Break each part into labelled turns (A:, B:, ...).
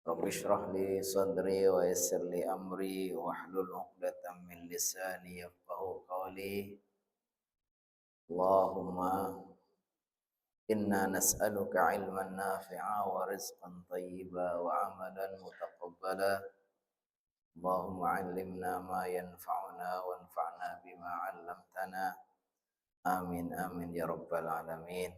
A: Rabbi shrah li sadri wa yassir li amri wahlul 'uqdatam min lisani yafqahu qawli. Allahumma inna nas'aluka 'ilman nafi'a wa rizqan thayyiba wa 'amalan mutaqabbala. Allahumma 'allimna ma yanfa'una wanfa'na bima 'allamtana. Amin amin ya rabbal alamin.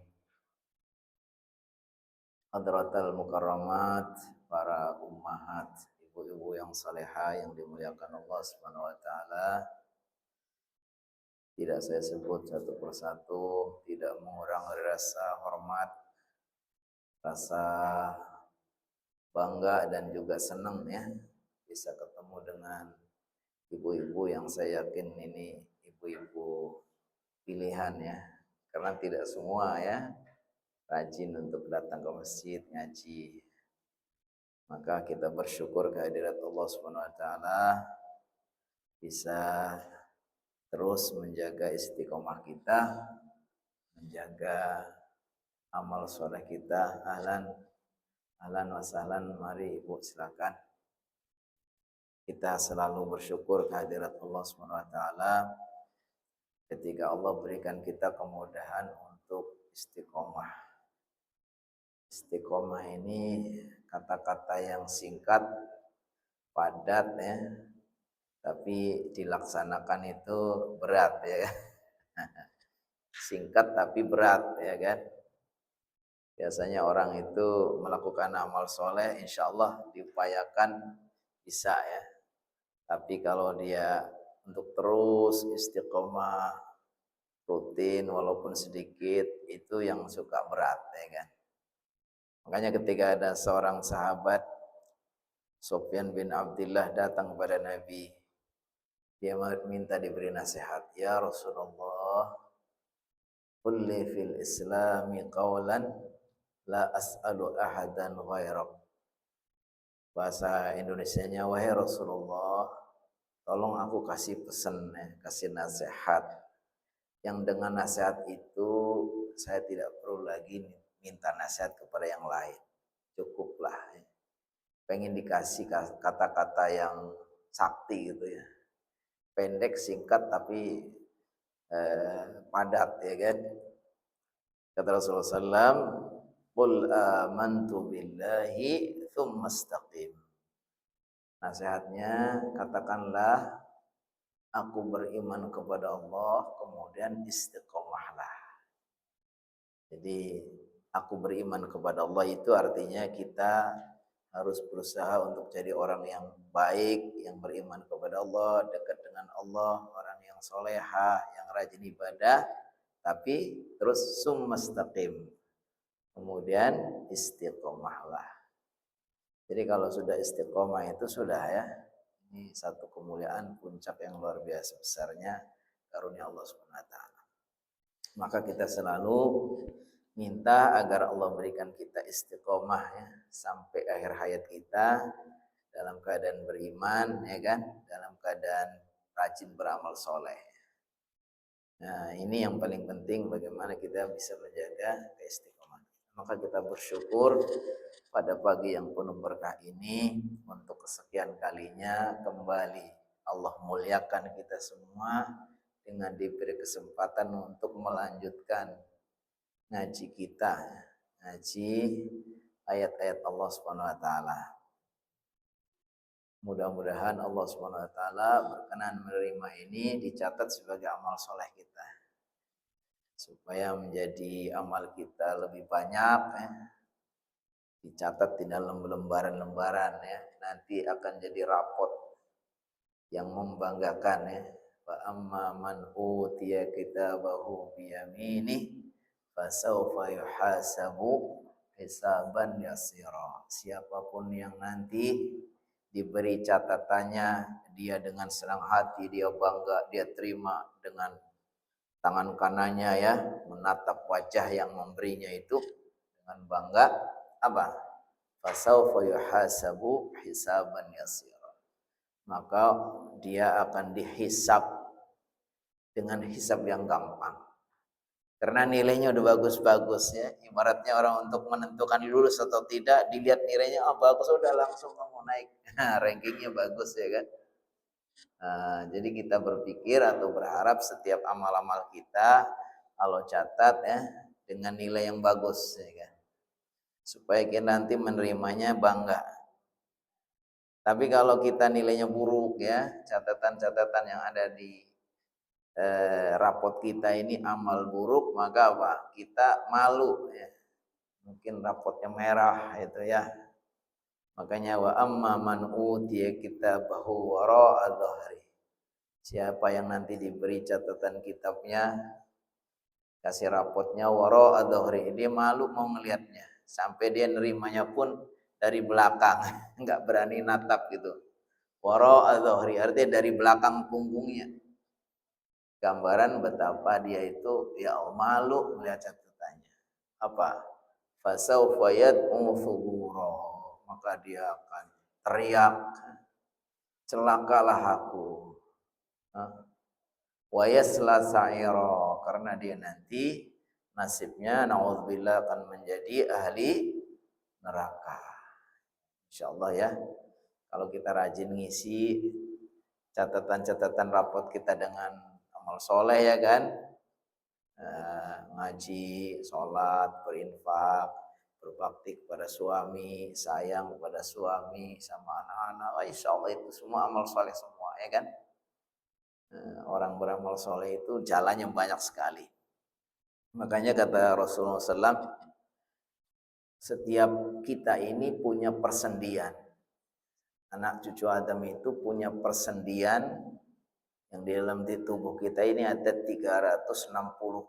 A: Hadratal mukarramat, para ummahat, ibu-ibu yang salehah yang dimuliakan Allah Subhanahu wa taala. Tidak saya sebut satu persatu, tidak mengurangi rasa hormat, rasa bangga dan juga senang ya bisa ketemu dengan ibu-ibu yang saya yakin ini ibu-ibu pilihan ya. Karena tidak semua ya rajin untuk datang ke masjid ngaji. Maka kita bersyukur kehadirat Allah Subhanahu wa taala bisa terus menjaga istiqomah kita, menjaga amal soleh kita. Ahlan, ahlan wa sahlan, mari Ibu silakan. Kita selalu bersyukur kehadirat Allah Subhanahu wa taala ketika Allah berikan kita kemudahan untuk istiqomah. Istiqomah ini kata-kata yang singkat, padat ya, tapi dilaksanakan itu berat ya. Singkat tapi berat ya kan. Biasanya orang itu melakukan amal soleh insya Allah diupayakan bisa ya. Tapi kalau dia untuk terus istiqomah rutin walaupun sedikit itu yang suka berat ya kan. Makanya ketika ada seorang sahabat Sufyan bin Abdullah datang kepada Nabi, dia minta diberi nasihat. Ya Rasulullah, qul li fil islami qawlan la as'alu ahadan ghairak. Bahasa Indonesianya, wahai Rasulullah, tolong aku kasih pesan ya, kasih nasihat. Yang dengan nasihat itu saya tidak perlu lagi minta nasihat kepada yang lain. Cukuplah ya. Pengen dikasih kata-kata yang sakti gitu ya. Pendek, singkat tapi padat ya kan. Kata Rasulullah SAW, qul amantu billahi thumma istaqim. Nasihatnya, katakanlah aku beriman kepada Allah, kemudian istiqomahlah. Jadi aku beriman kepada Allah itu artinya kita harus berusaha untuk jadi orang yang baik, yang beriman kepada Allah, dekat dengan Allah, orang yang solehah, yang rajin ibadah, tapi terus summastaqim. Kemudian istiqomahlah. Jadi kalau sudah istiqomah itu sudah ya, ini satu kemuliaan puncak yang luar biasa besarnya karunia Allah Subhanahu wa taala. Maka kita selalu minta agar Allah berikan kita istiqomah ya sampai akhir hayat kita dalam keadaan beriman ya kan, dalam keadaan rajin beramal soleh. Nah, ini yang paling penting bagaimana kita bisa menjaga keistiqomahan. Maka kita bersyukur pada pagi yang penuh berkah ini untuk kesekian kalinya kembali Allah muliakan kita semua dengan diberi kesempatan untuk melanjutkan ngaji kita, ngaji ayat-ayat Allah Subhanahu wa taala. Mudah-mudahan Allah Subhanahu wa taala berkenan menerima ini dicatat sebagai amal soleh kita. Supaya menjadi amal kita lebih banyak ya. Dicatat di dalam lembaran-lembaran ya. Nanti akan jadi rapot yang membanggakan ya. Fa amma man utiya kitabahu biyaminih fasawfa yuhasabu hisaban yasira. Siapapun yang nanti diberi catatannya, dia dengan senang hati, dia bangga, dia terima dengan tangan kanannya ya, menatap wajah yang memberinya itu dengan bangga. Apa? Fasawfa yuhasabu hisaban yasira. Maka dia akan dihisab dengan hisab yang gampang. Karena nilainya udah bagus-bagus ya. Ibaratnya orang untuk menentukan lulus atau tidak, dilihat nilainya, oh bagus, udah langsung kamu naik. Rankingnya bagus ya kan. Jadi kita berpikir atau berharap setiap amal-amal kita, kalau catat ya, dengan nilai yang bagus ya kan. Supaya kita nanti menerimanya bangga. Tapi kalau kita nilainya buruk ya, catatan-catatan yang ada di rapot kita ini amal buruk, maka apa? Kita malu ya. Mungkin rapotnya merah itu ya. Makanya wa amma man utiya kitabahu wara'a dhahri. Siapa yang nanti diberi catatan kitabnya, kasih rapotnya wara'a dhahri, dia malu mau ngelihatnya. Sampai dia nerimanya pun dari belakang, enggak berani natap gitu. Wara'a dhahri artinya dari belakang punggungnya. Gambaran betapa dia itu ya malu melihat catatannya. Apa? Fasaufa yad'u thubura. Maka dia akan teriak, celakalah aku. Wa yasla sa'ira, karena dia nanti nasibnya naudzubillah akan menjadi ahli neraka. Insyaallah ya. Kalau kita rajin ngisi catatan-catatan rapot kita dengan amal soleh ya kan, ngaji, sholat, berinfak, berbakti kepada suami, sayang kepada suami sama anak-anak, insya Allah itu semua amal soleh semua ya kan. Orang beramal soleh itu jalannya banyak sekali. Makanya kata Rasulullah SAW, setiap kita ini punya persendian. Anak cucu Adam itu punya persendian yang di dalam tubuh kita ini ada 360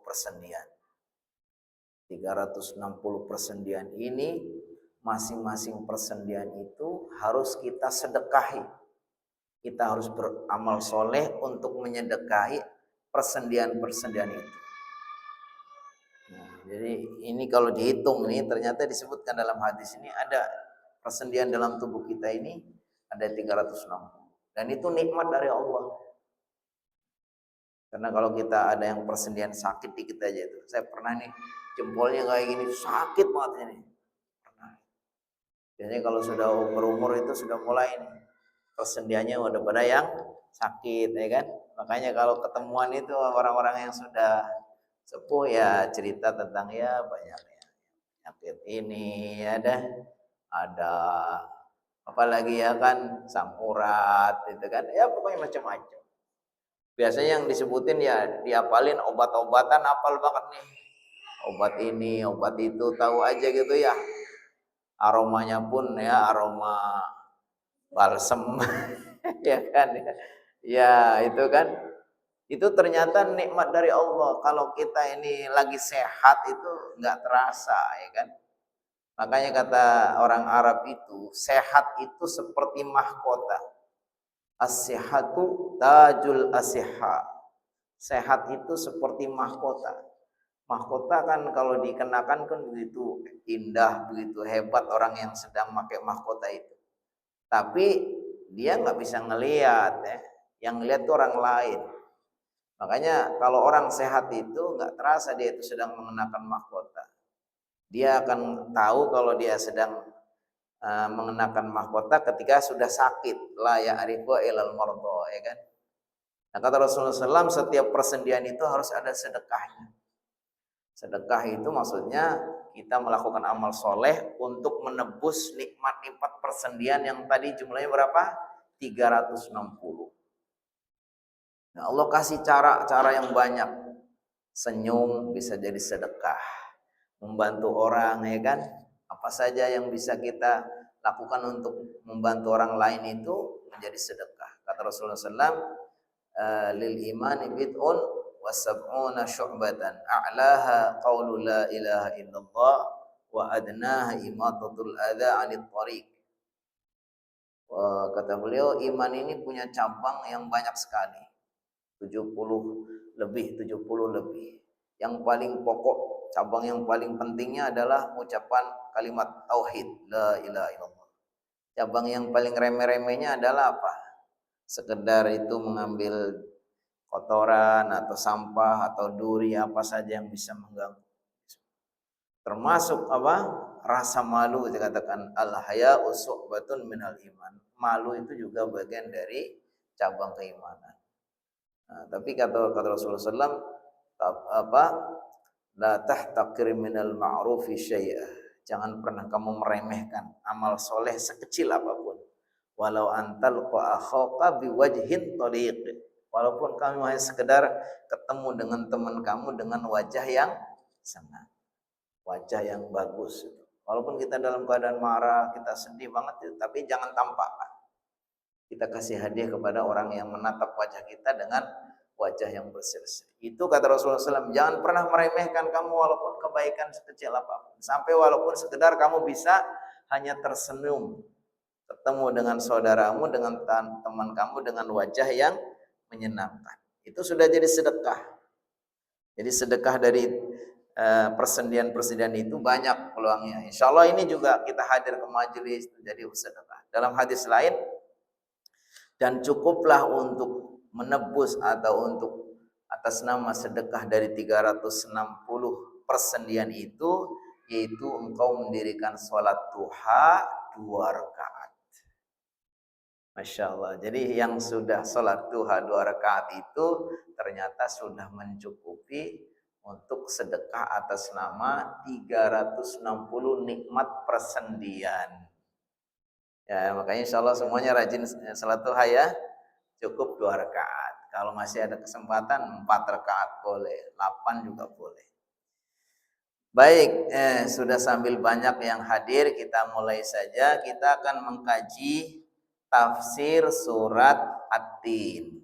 A: persendian. 360 persendian ini, masing-masing persendian itu harus kita sedekahi. Kita harus beramal soleh untuk menyedekahi persendian-persendian itu. Nah, jadi ini kalau dihitung ini ternyata disebutkan dalam hadis ini ada persendian dalam tubuh kita ini ada 360. Dan itu nikmat dari Allah. Karena kalau kita ada yang persendian sakit dikit aja itu. Saya pernah nih jempolnya kayak gini sakit banget ini. Pernah. Biasanya kalau sudah berumur itu sudah mulai nih persendiannya udah pada yang sakit ya kan. Makanya kalau ketemuan itu orang-orang yang sudah sepuh ya cerita tentang ya banyak ya penyakit ini ada apalagi ya kan asam urat itu kan ya pokoknya macam-macam. Biasanya yang disebutin ya diapalin obat-obatan apal banget nih. Obat ini, obat itu tahu aja gitu ya. Aromanya pun ya aroma balsem ya kan ya. Ya itu kan itu ternyata nikmat dari Allah. Kalau kita ini lagi sehat itu nggak terasa ya kan. Makanya kata orang Arab itu sehat itu seperti mahkota. As-sihhatu tajul as-sihha. Sehat itu seperti mahkota. Mahkota kan kalau dikenakan kan begitu indah, begitu hebat orang yang sedang pakai mahkota itu. Tapi dia nggak bisa ngelihat ya. Yang ngelihat itu orang lain. Makanya kalau orang sehat itu nggak terasa dia itu sedang mengenakan mahkota. Dia akan tahu kalau dia sedang mengenakan mahkota ketika sudah sakit. La ya'rifu ilal mardo ya kan. Nah, kata Rasulullah SAW, setiap persendian itu harus ada sedekahnya. Sedekah itu maksudnya kita melakukan amal soleh untuk menebus nikmat-nikmat persendian yang tadi jumlahnya berapa? 360. Nah, Allah kasih cara-cara yang banyak. Senyum bisa jadi sedekah. Membantu orang ya kan? Apa saja yang bisa kita lakukan untuk membantu orang lain itu menjadi sedekah. Kata Rasulullah SAW, lil imani bid'un wa sab'una syu'batan a'laha qawlu la ilaha illallah wa adnaha imatatul adha 'anil thariq. Kata beliau iman ini punya cabang yang banyak sekali. 70 lebih. Yang paling pokok, cabang yang paling pentingnya adalah ucapan kalimat tauhid la ilaha illallah. Cabang yang paling remeh-remehnya adalah apa? Sekedar itu mengambil kotoran atau sampah atau duri apa saja yang bisa mengganggu. Termasuk apa? Rasa malu, dikatakan al-haya'u su'batun minal iman. Malu itu juga bagian dari cabang keimanan. Nah, tapi kata Rasulullah SAW, apa? La tahtakir minal ma'rufi syai'ah. Jangan pernah kamu meremehkan amal soleh sekecil apapun. Walau antal akhaka biwajhin taliq. Walaupun kamu hanya sekedar ketemu dengan teman kamu dengan wajah yang senang, wajah yang bagus. Walaupun kita dalam keadaan marah, kita sedih banget, tapi jangan tampakkan. Kita kasih hadiah kepada orang yang menatap wajah kita dengan wajah yang berseri-seri. Itu kata Rasulullah SAW, jangan pernah meremehkan kamu walaupun kebaikan sekecil apapun. Sampai walaupun sekedar kamu bisa hanya tersenyum, ketemu dengan saudaramu, dengan teman kamu dengan wajah yang menyenangkan. Itu sudah jadi sedekah. Jadi sedekah dari persendian-persendian itu banyak peluangnya. Insya Allah ini juga kita hadir ke majelis jadi sedekah. Dalam hadis lain, dan cukuplah untuk menebus atau untuk atas nama sedekah dari 360 persendian itu, yaitu engkau mendirikan sholat duha 2 rakaat. Masya Allah. Jadi yang sudah sholat duha 2 rakaat itu ternyata sudah mencukupi untuk sedekah atas nama 360 nikmat persendian. Ya, makanya insya Allah semuanya rajin sholat duha ya. Cukup 2 rakaat. Kalau masih ada kesempatan 4 rakaat boleh, 8 juga boleh. Baik, sudah sambil banyak yang hadir, kita mulai saja. Kita akan mengkaji tafsir surat At-Tin.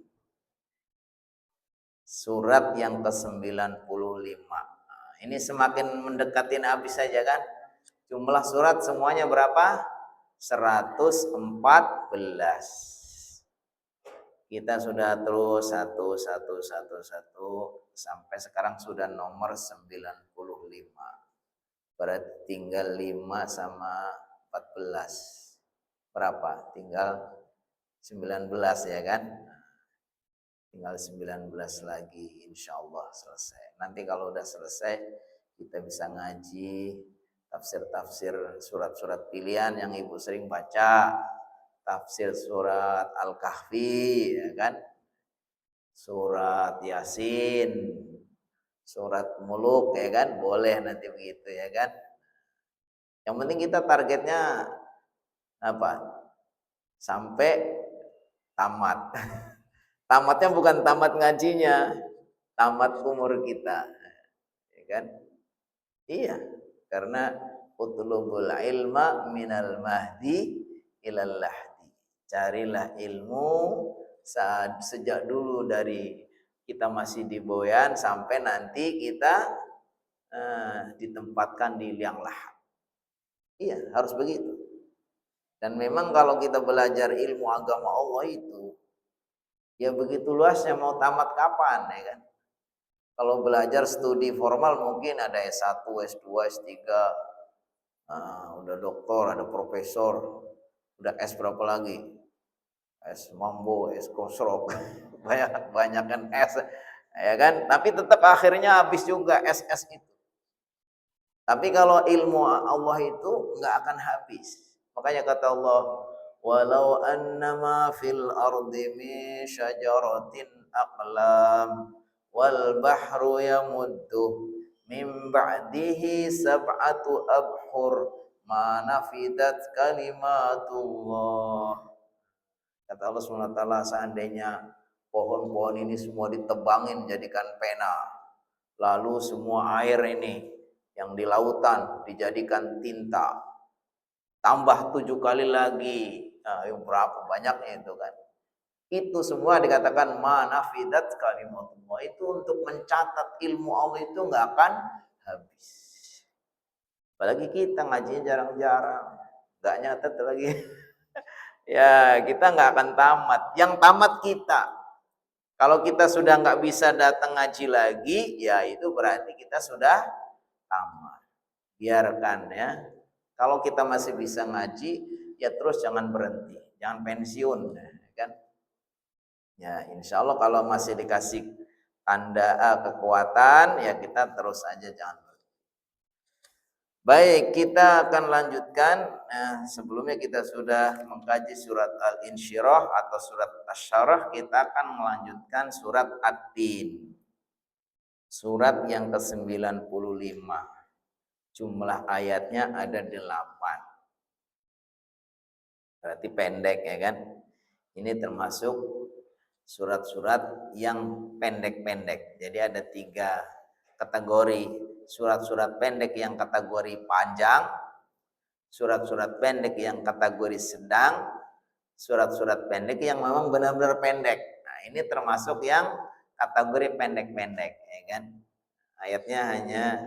A: Surat yang ke-95. Nah, ini semakin mendekatin habis saja kan. Jumlah surat semuanya berapa? 114. Kita sudah terus satu sampai sekarang sudah nomor 95. Berarti tinggal 5 sama 14. Berapa? Tinggal 19 ya kan? Tinggal 19 lagi, insya Allah selesai. Nanti kalau udah selesai kita bisa ngaji tafsir-tafsir surat-surat pilihan yang ibu sering baca. Tafsir surat Al-Kahfi ya kan, surat Yasin, surat Muluk ya kan, boleh nanti begitu ya kan. Yang penting kita targetnya apa? Sampai tamat. Tamatnya bukan tamat ngajinya, tamat umur kita. Ya kan? Iya, karena utlubul ilma minal mahdi ilal lahdi. Carilah ilmu sejak dulu dari kita masih di boyan sampai nanti kita ditempatkan di liang lahat. Iya, harus begitu. Dan memang kalau kita belajar ilmu agama Allah itu, ya begitu luasnya, mau tamat kapan ya kan? Kalau belajar studi formal mungkin ada S1, S2, S3, udah doktor, ada profesor, udah S berapa lagi? Es mambo, es kosrok, banyak kan es, ya kan? Tapi tetap akhirnya habis juga es itu. Tapi kalau ilmu Allah itu nggak akan habis. Makanya kata Allah, walau annama fil ardi min syajaratin aqlam wal bahru yamuddu min ba'dihi sab'atu abhur ma nafidat kalimatullah. Kata Allah SWT, seandainya pohon-pohon ini semua ditebangin jadikan pena, lalu semua air ini yang di lautan dijadikan tinta, tambah 7 kali lagi, nah, berapa banyaknya itu kan? Itu semua dikatakan manafidat kalimatullah. Itu untuk mencatat ilmu Allah itu nggak akan habis. Apalagi kita ngajinya jarang-jarang, nggak nyatet lagi. Ya kita nggak akan tamat. Yang tamat kita. Kalau kita sudah nggak bisa datang ngaji lagi, ya itu berarti kita sudah tamat. Biarkan ya. Kalau kita masih bisa ngaji, ya terus jangan berhenti, jangan pensiun, kan? Ya, insya Allah kalau masih dikasih tanda kekuatan, ya kita terus aja jangan. Baik, kita akan lanjutkan. Sebelumnya kita sudah mengkaji surat Al-Insyirah atau surat Asy-Syarah, kita akan melanjutkan surat At-Tin. Surat yang ke-95. Jumlah ayatnya ada 8. Berarti pendek ya kan? Ini termasuk surat-surat yang pendek-pendek. Jadi ada 3 kategori. Surat-surat pendek yang kategori panjang, surat-surat pendek yang kategori sedang, surat-surat pendek yang memang benar-benar pendek. Nah, ini termasuk yang kategori pendek-pendek, ya kan? Ayatnya hanya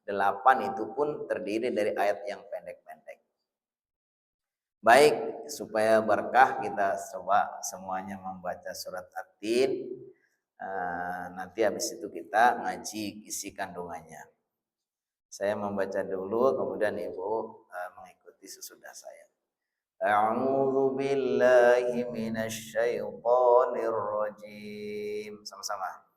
A: 8, itu pun terdiri dari ayat yang pendek-pendek. Baik, supaya berkah kita coba semuanya membaca surat At-Tin. Nanti habis itu kita ngaji isi kandungannya. Saya membaca dulu, kemudian Ibu mengikuti sesudah saya. A'udzu billahi minasy syaithanir rajim. Sama-sama.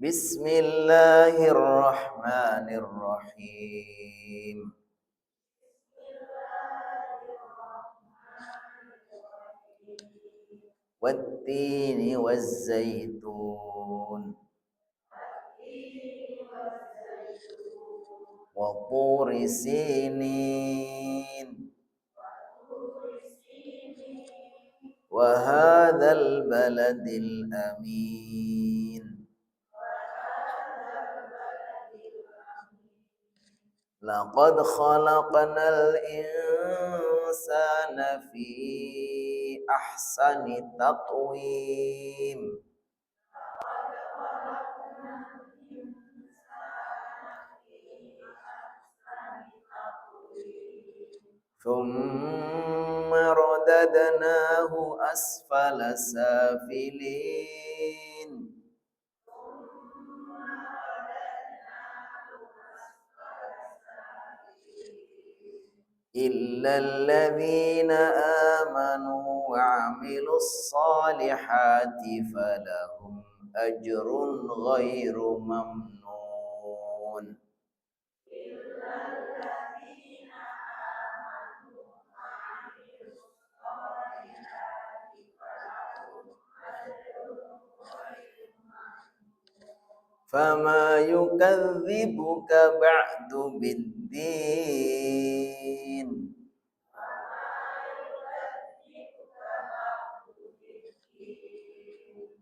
A: Bismillahirrahmanirrahim. Wattini wazzaitun. Wa turi sinin. Wa hadzal baladil amin. Laqad khalaqnal insana fi ahsani taqwim. Thumma radadnahu asfala safilin. إلا الذين آمنوا وعملوا الصالحات فلهم أجر غير ممنون. فما يكذبك بعد بالدين.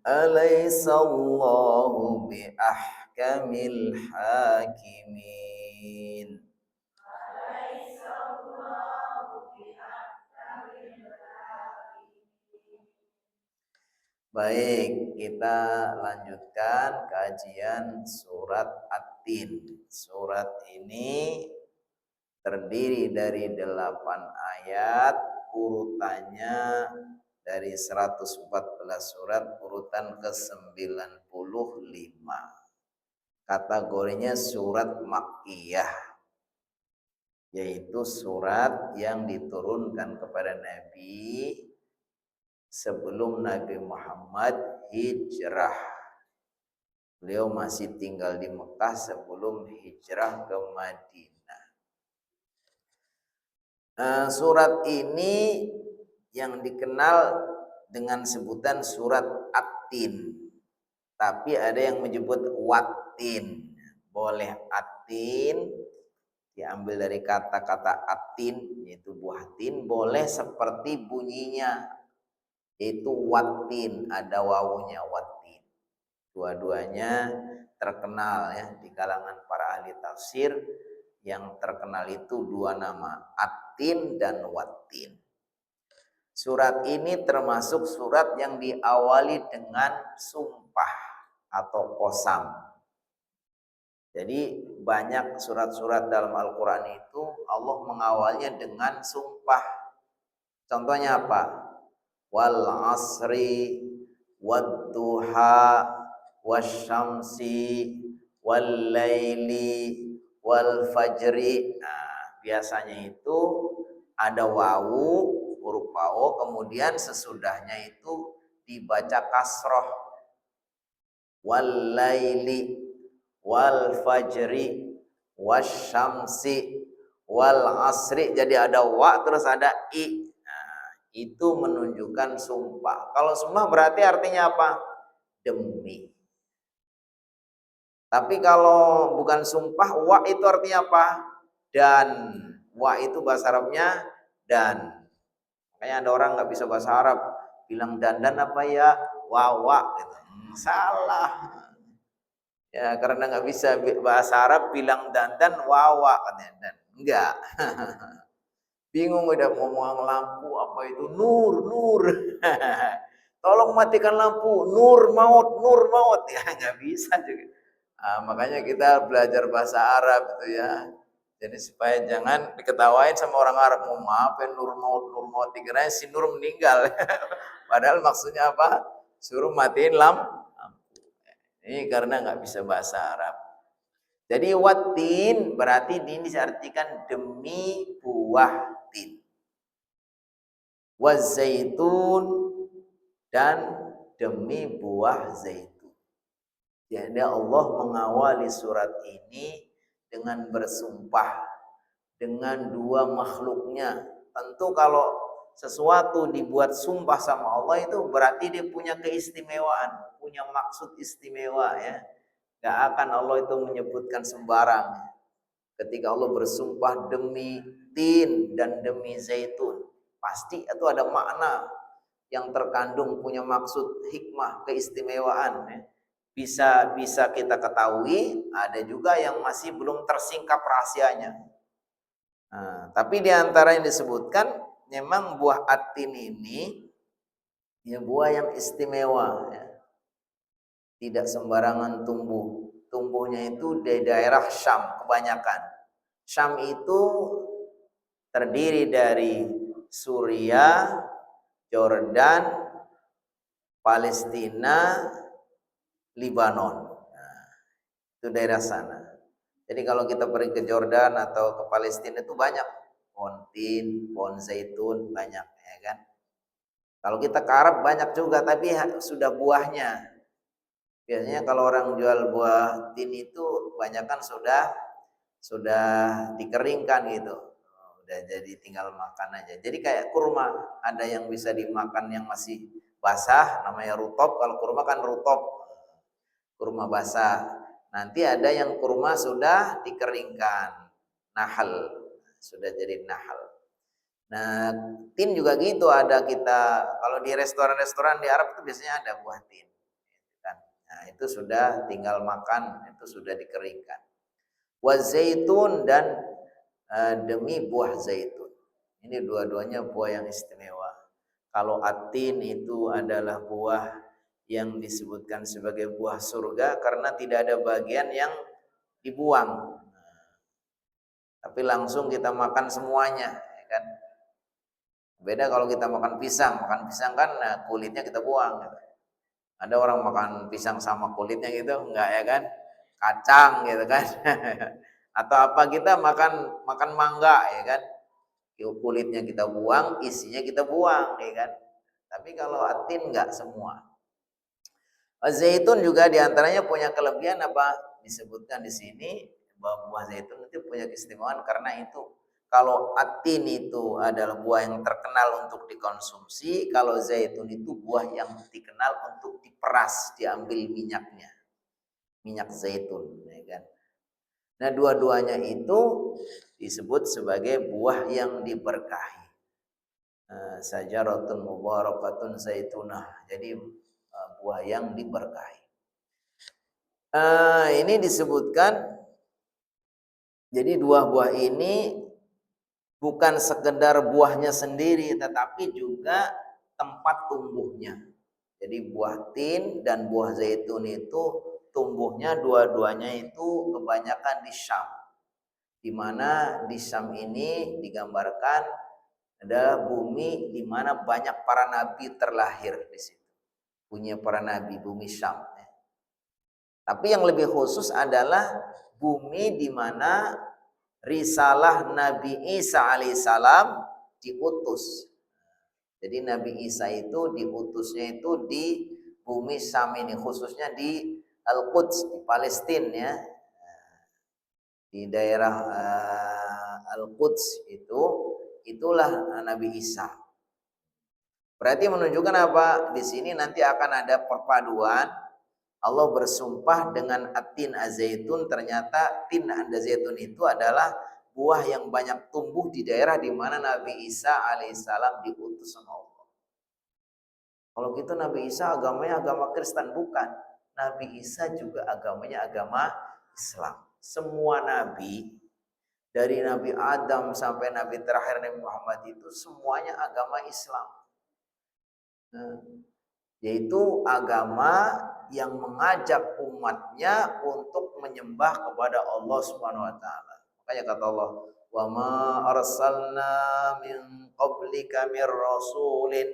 A: أليس الله بأحكم الحاكمين. Baik, kita lanjutkan kajian surat At-Tin. Surat ini terdiri dari 8 ayat, urutannya dari 114 surat, urutan ke-95. Kategorinya surat Makkiyah, yaitu surat yang diturunkan kepada Nabi sebelum Nabi Muhammad hijrah. Beliau masih tinggal di Mekah sebelum hijrah ke Madinah. Surat ini yang dikenal dengan sebutan surat At-Tin. Tapi ada yang menyebut Wat-Tin. Boleh At-Tin, diambil dari kata-kata At-Tin, yaitu buah tin. Boleh seperti bunyinya, yaitu Wat-Tin, ada wawunya, Wat-Tin. Dua-duanya terkenal ya di kalangan para ahli tafsir. Yang terkenal itu 2 nama, At-Tin dan Wat-Tin. Surat ini termasuk surat yang diawali dengan sumpah atau qasam. Jadi banyak surat-surat dalam Al-Quran itu Allah mengawalnya dengan sumpah. Contohnya apa? Wal asri, wad duha, wasyamsi, wal laili, wal fajri. Nah, biasanya itu ada wawu, huruf wawu, kemudian sesudahnya itu dibaca kasroh. Wal laili, wal fajri, wasyamsi, wal asri. Jadi ada wa terus ada i. Nah, itu menunjukkan sumpah. Kalau sumpah berarti artinya apa? Demi. Tapi kalau bukan sumpah, wa itu artinya apa? Dan. Wa itu bahasa Arabnya dan. Makanya ada orang nggak bisa bahasa Arab, bilang dandan apa ya? Wawa gitu. Salah. Ya karena nggak bisa bahasa Arab bilang dandan wawa katanya dan enggak. Bingung udah ngomong lampu apa itu nur nur. Tolong matikan lampu, nur maut ya nggak bisa juga. Makanya kita belajar bahasa Arab itu ya. Jadi supaya jangan diketawain sama orang Arab, mau maaf ya nur maut dikira si Nur meninggal. Padahal maksudnya apa? Suruh matiin lampu. Ini karena nggak bisa bahasa Arab. Jadi watin berarti ini diartikan demi buah tin. Wazaitun dan demi buah zaitun. Jadi Allah mengawali surat ini dengan bersumpah dengan dua makhluknya. Tentu kalau sesuatu dibuat sumpah sama Allah itu berarti dia punya keistimewaan, punya maksud istimewa ya. Gak akan Allah itu menyebutkan sembarang. Ketika Allah bersumpah demi tin dan demi zaitun, pasti itu ada makna yang terkandung punya maksud hikmah, keistimewaan ya. Bisa kita ketahui, ada juga yang masih belum tersingkap rahasianya. Nah, tapi di antara yang disebutkan memang buah atin ini ya buah yang istimewa ya. Tidak sembarangan tumbuh. Tumbuhnya itu di daerah Syam kebanyakan. Syam itu terdiri dari Suriah, Jordan, Palestina, Libanon. Nah, itu daerah sana. Jadi kalau kita pergi ke Jordan atau ke Palestina itu banyak pohon tin, pohon zaitun banyak ya kan. Kalau kita ke Arab banyak juga tapi sudah buahnya. Biasanya kalau orang jual buah tin itu kebanyakan sudah dikeringkan gitu. Udah jadi tinggal makan aja. Jadi kayak kurma, ada yang bisa dimakan yang masih basah namanya rutop. Kalau kurma kan rutop, kurma basah. Nanti ada yang kurma sudah dikeringkan, nahal, sudah jadi nahal. Nah, tin juga gitu ada kita. Kalau di restoran-restoran di Arab itu biasanya ada buah tin. Nah, itu sudah tinggal makan, itu sudah dikeringkan. Wa zaitun dan demi buah zaitun. Ini dua-duanya buah yang istimewa. Kalau atin itu adalah buah yang disebutkan sebagai buah surga karena tidak ada bagian yang dibuang. Tapi langsung kita makan semuanya, ya kan? Beda kalau kita makan pisang kan kulitnya kita buang. Gitu. Ada orang makan pisang sama kulitnya gitu, enggak ya kan? Kacang gitu kan. Atau apa kita makan mangga ya kan? Kulitnya kita buang, isinya kita buang ya kan? Tapi kalau atin enggak semua. Zaitun juga diantaranya punya kelebihan apa? Disebutkan di sini bahwa buah zaitun itu punya keistimewaan karena itu kalau atin itu adalah buah yang terkenal untuk dikonsumsi, kalau zaitun itu buah yang dikenal untuk diperas, diambil minyaknya. Minyak zaitun, ya kan? Nah, dua-duanya itu disebut sebagai buah yang diberkahi. Sajaratun mubarakatun zaitunah. Jadi buah yang diberkahi. Ini disebutkan jadi dua buah ini bukan sekedar buahnya sendiri tetapi juga tempat tumbuhnya. Jadi buah tin dan buah zaitun itu tumbuhnya dua-duanya itu kebanyakan di Syam. Di mana di Syam ini digambarkan ada bumi di mana banyak para nabi terlahir di situ. Punya para nabi bumi Syam. Tapi yang lebih khusus adalah bumi di mana risalah Nabi Isa alaihissalam diutus. Jadi Nabi Isa itu diutusnya itu di bumi Syam ini, khususnya di Al-Quds, di Palestina ya. Di daerah Al-Quds itulah Nabi Isa. Berarti menunjukkan apa? Di sini nanti akan ada perpaduan. Allah bersumpah dengan at-tin az-zaitun, ternyata tin az-zaitun itu adalah buah yang banyak tumbuh di daerah di mana Nabi Isa alaihissalam diutus sama Allah. Kalau gitu Nabi Isa agamanya agama Kristen, bukan. Nabi Isa juga agamanya agama Islam. Semua nabi dari Nabi Adam sampai Nabi terakhir Nabi Muhammad itu semuanya agama Islam. Yaitu agama yang mengajak umatnya untuk menyembah kepada Allah Subhanahu wa taala. Makanya kata Allah, "Wa ma arsalna min qablika mir rasulin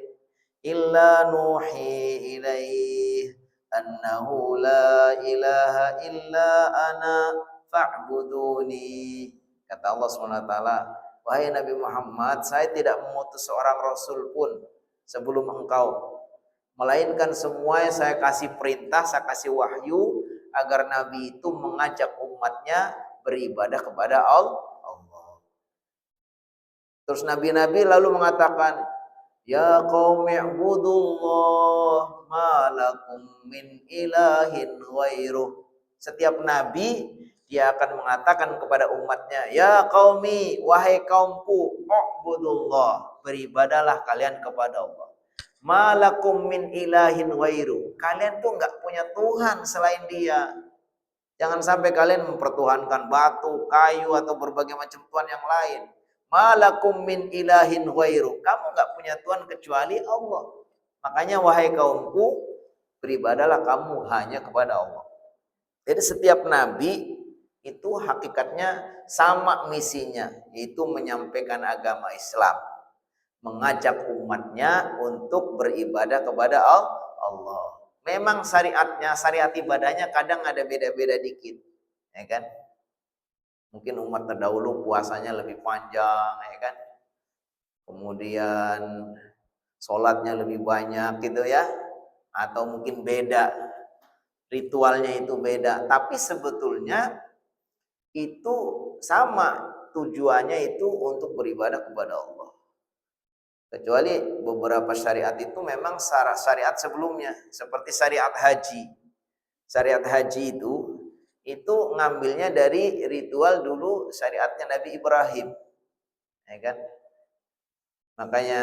A: illa nuhi ilaihi annahu la ilaha illa ana fa'buduni." Kata Allah Subhanahu wa taala, "Wahai Nabi Muhammad, saya tidak mengutus seorang rasul pun sebelum engkau, melainkan semuanya saya kasih perintah, saya kasih wahyu agar Nabi itu mengajak umatnya beribadah kepada Allah." Terus nabi-nabi lalu mengatakan, "Ya qaumi ibudullah ma lakum min ilahin ghairuh." Setiap nabi dia akan mengatakan kepada umatnya, "Ya qaumi, wahai kaumku, ibudullah, beribadahlah kalian kepada Allah. Malakum min ilahin wairu." Kalian tuh nggak punya Tuhan selain Dia. Jangan sampai kalian mempertuhankan batu, kayu atau berbagai macam Tuhan yang lain. Malakum min ilahin wairu. Kamu nggak punya Tuhan kecuali Allah. Makanya wahai kaumku, beribadahlah kamu hanya kepada Allah. Jadi setiap nabi itu hakikatnya sama misinya, yaitu menyampaikan agama Islam, mengajak umatnya untuk beribadah kepada Allah. Memang syariat ibadahnya kadang ada beda-beda dikit, ya kan? Mungkin umat terdahulu puasanya lebih panjang, ya kan? Kemudian sholatnya lebih banyak gitu ya, atau mungkin beda, ritualnya itu beda. Tapi sebetulnya itu sama, tujuannya itu untuk beribadah kepada Allah. Kecuali beberapa syariat itu memang syariat sebelumnya, seperti syariat haji. Syariat haji itu ngambilnya dari ritual dulu syariatnya Nabi Ibrahim, ya kan? Makanya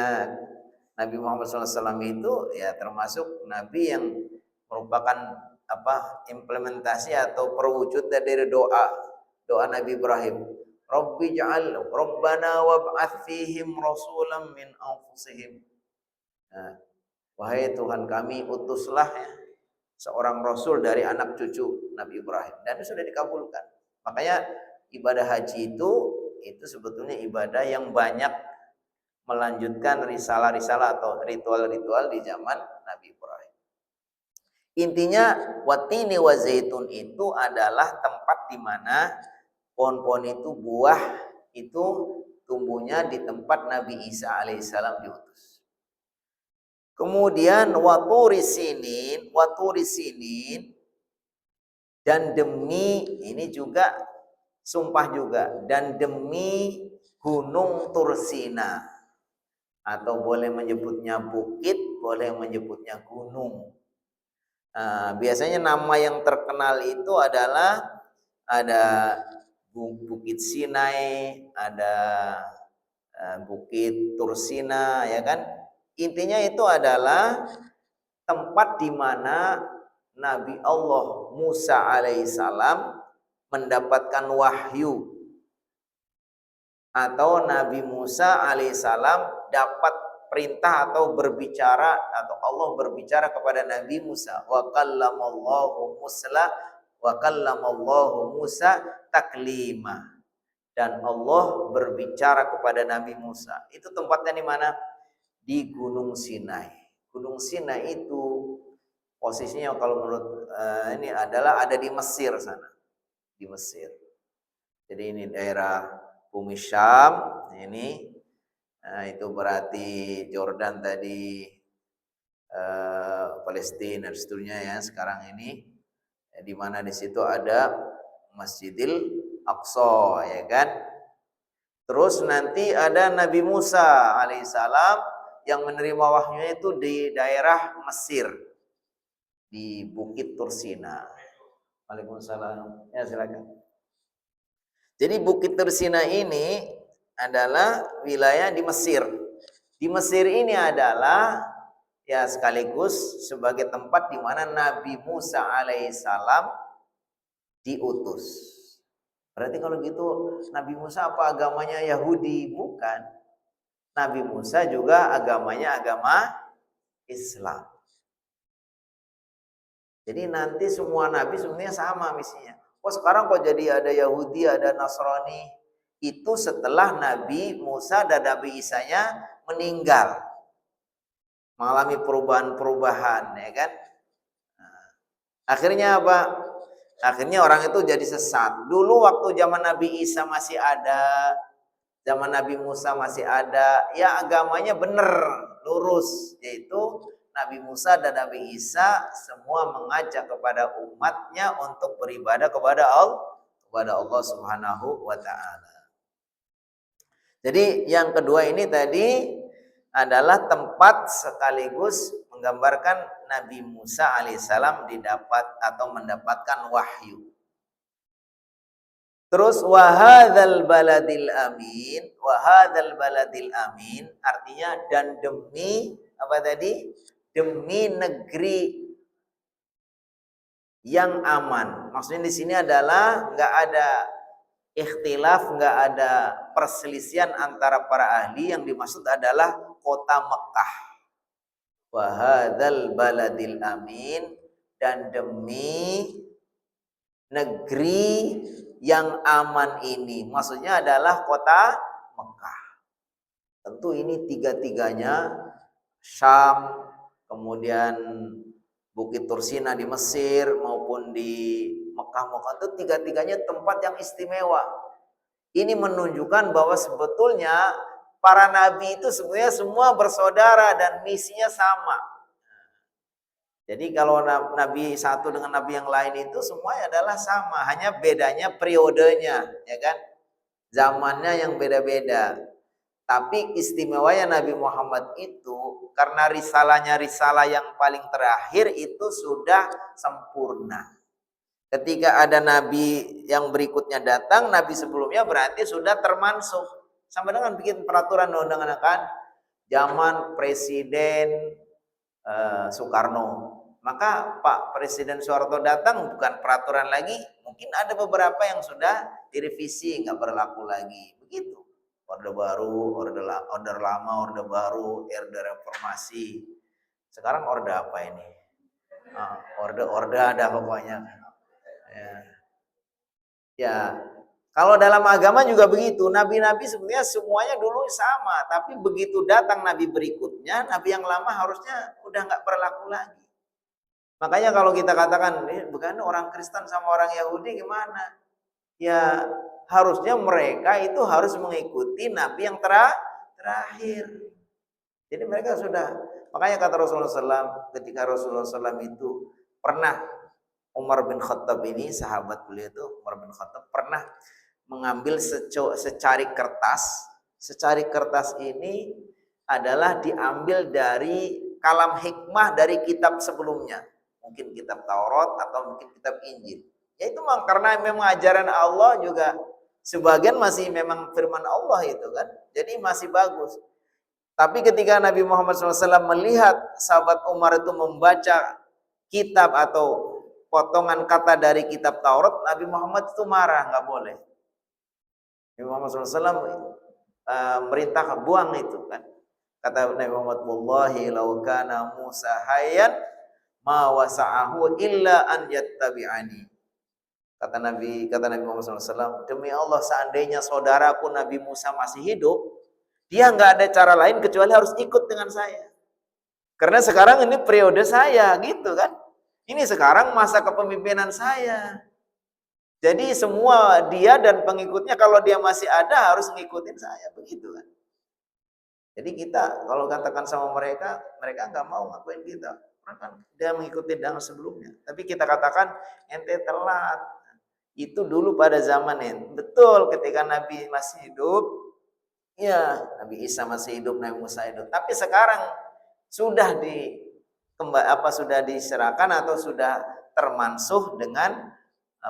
A: Nabi Muhammad SAW itu ya termasuk Nabi yang merupakan implementasi atau perwujudan dari doa Nabi Ibrahim. Rabbi ja'al Rabbana wab'ath fihim rasulam min anfusihim. Nah, wahai Tuhan kami, utuslah ya seorang rasul dari anak cucu Nabi Ibrahim, dan itu sudah dikabulkan. Makanya ibadah haji itu sebetulnya ibadah yang banyak melanjutkan risalah-risalah atau ritual-ritual di zaman Nabi Ibrahim. Intinya watini wa zaitun itu adalah tempat di mana pohon-pohon itu, buah itu tumbuhnya di tempat Nabi Isa alaihissalam diutus. Kemudian waturi sinin, dan demi, ini juga sumpah juga, dan demi gunung Tursina, atau boleh menyebutnya bukit, boleh menyebutnya gunung. Biasanya nama yang terkenal itu adalah ada Bukit Sinai, ada Bukit Tursina, ya kan? Intinya itu adalah tempat di mana Nabi Allah Musa alaihissalam mendapatkan wahyu, atau Nabi Musa alaihissalam dapat perintah atau berbicara, atau Allah berbicara kepada Nabi Musa, wa kallamallahu Musa taklima, dan Allah berbicara kepada Nabi Musa. Itu tempatnya di mana? Di Gunung Sinai. Gunung Sinai itu posisinya kalau menurut ini adalah ada di Mesir sana, di Mesir. Jadi ini daerah bumi Syam, ini itu berarti Jordan tadi, Palestina dan seterusnya ya sekarang ini, di mana di situ ada Masjidil Aqsa ya kan. Terus nanti ada Nabi Musa alaihissalam yang menerima wahyunya itu di daerah Mesir, di Bukit Tursina. Waalaikumsalam. Ya silakan. Jadi Bukit Tursina ini adalah wilayah di Mesir. Di Mesir ini adalah ya sekaligus sebagai tempat di mana Nabi Musa alaihissalam diutus. Berarti kalau gitu Nabi Musa apa agamanya Yahudi? Bukan. Nabi Musa juga agamanya agama Islam. Jadi nanti semua nabi sebenarnya sama misinya. Oh sekarang kok jadi ada Yahudi, ada Nasrani. Itu setelah Nabi Musa dan Nabi Isa-nya meninggal. Mengalami perubahan-perubahan ya kan. Nah, akhirnya apa? Akhirnya orang itu jadi sesat. Dulu waktu zaman Nabi Isa masih ada, zaman Nabi Musa masih ada, ya agamanya benar, lurus, yaitu Nabi Musa dan Nabi Isa semua mengajak kepada umatnya untuk beribadah kepada Allah Subhanahu wa taala. Jadi yang kedua ini tadi adalah tempat sekaligus menggambarkan Nabi Musa alaihissalam didapat atau mendapatkan wahyu. Terus wahadzal baladil amin artinya dan demi apa tadi? Demi negeri yang aman. Maksudnya di sini adalah nggak ada ikhtilaf, nggak ada perselisihan antara para ahli. Yang dimaksud adalah kota Mekah. Wahadzal baladil amin dan demi negeri yang aman ini, maksudnya adalah kota Mekah. Tentu ini tiga-tiganya, Syam, kemudian Bukit Tursina di Mesir maupun di Mekah itu tiga-tiganya tempat yang istimewa. Ini menunjukkan bahwa sebetulnya para nabi itu sebenarnya semua bersaudara dan misinya sama. Jadi kalau nabi satu dengan nabi yang lain itu semuanya adalah sama, hanya bedanya periodenya, ya kan? Zamannya yang beda-beda. Tapi istimewanya Nabi Muhammad itu karena risalah yang paling terakhir itu sudah sempurna. Ketika ada nabi yang berikutnya datang, nabi sebelumnya berarti sudah termansuh. Sama dengan bikin peraturan undang-undang kan, zaman Presiden Soekarno. Maka Pak Presiden Soeharto datang bukan peraturan lagi, mungkin ada beberapa yang sudah direvisi nggak berlaku lagi. Begitu. Orde baru, orde lama, orde baru, orde reformasi. Sekarang orde apa ini? Orde ada pokoknya. Ya, kalau dalam agama juga begitu. Nabi-nabi sebenarnya semuanya dulu sama, tapi begitu datang nabi berikutnya, nabi yang lama harusnya udah nggak berlaku lagi. Makanya kalau kita katakan, bukan orang Kristen sama orang Yahudi gimana? Ya harusnya mereka itu harus mengikuti nabi yang terakhir. Jadi mereka sudah, makanya kata Rasulullah SAW, ketika Rasulullah SAW itu pernah, Umar bin Khattab ini, sahabat beliau itu, Umar bin Khattab pernah mengambil secari kertas. Secari kertas ini adalah diambil dari kalam hikmah dari kitab sebelumnya. Mungkin kitab Taurat atau mungkin kitab Injil. Ya itu memang karena memang ajaran Allah juga sebagian masih memang firman Allah itu kan. Jadi masih bagus. Tapi ketika Nabi Muhammad SAW melihat sahabat Umar itu membaca kitab atau potongan kata dari kitab Taurat, Nabi Muhammad itu marah, nggak boleh. Nabi Muhammad SAW merintah buang itu kan. Kata Nabi Muhammad, wallahi law kana Musa hayyan ma wasa'ahu illa an yattabi'ani. Kata Nabi Muhammad SAW, demi Allah seandainya saudaraku Nabi Musa masih hidup, dia nggak ada cara lain kecuali harus ikut dengan saya. Karena sekarang ini periode saya, gitu kan. Ini sekarang masa kepemimpinan saya. Jadi semua dia dan pengikutnya kalau dia masih ada harus ngikutin saya, begitu kan. Jadi kita kalau katakan sama mereka, mereka nggak mau ngakuin kita. Karena kan dia mengikuti dalam sebelumnya. Tapi kita katakan ente telat. Itu dulu pada zaman ente. Betul ketika Nabi masih hidup, ya Nabi Isa masih hidup, Nabi Musa hidup. Tapi sekarang sudah sudah diserahkan atau sudah termansuh dengan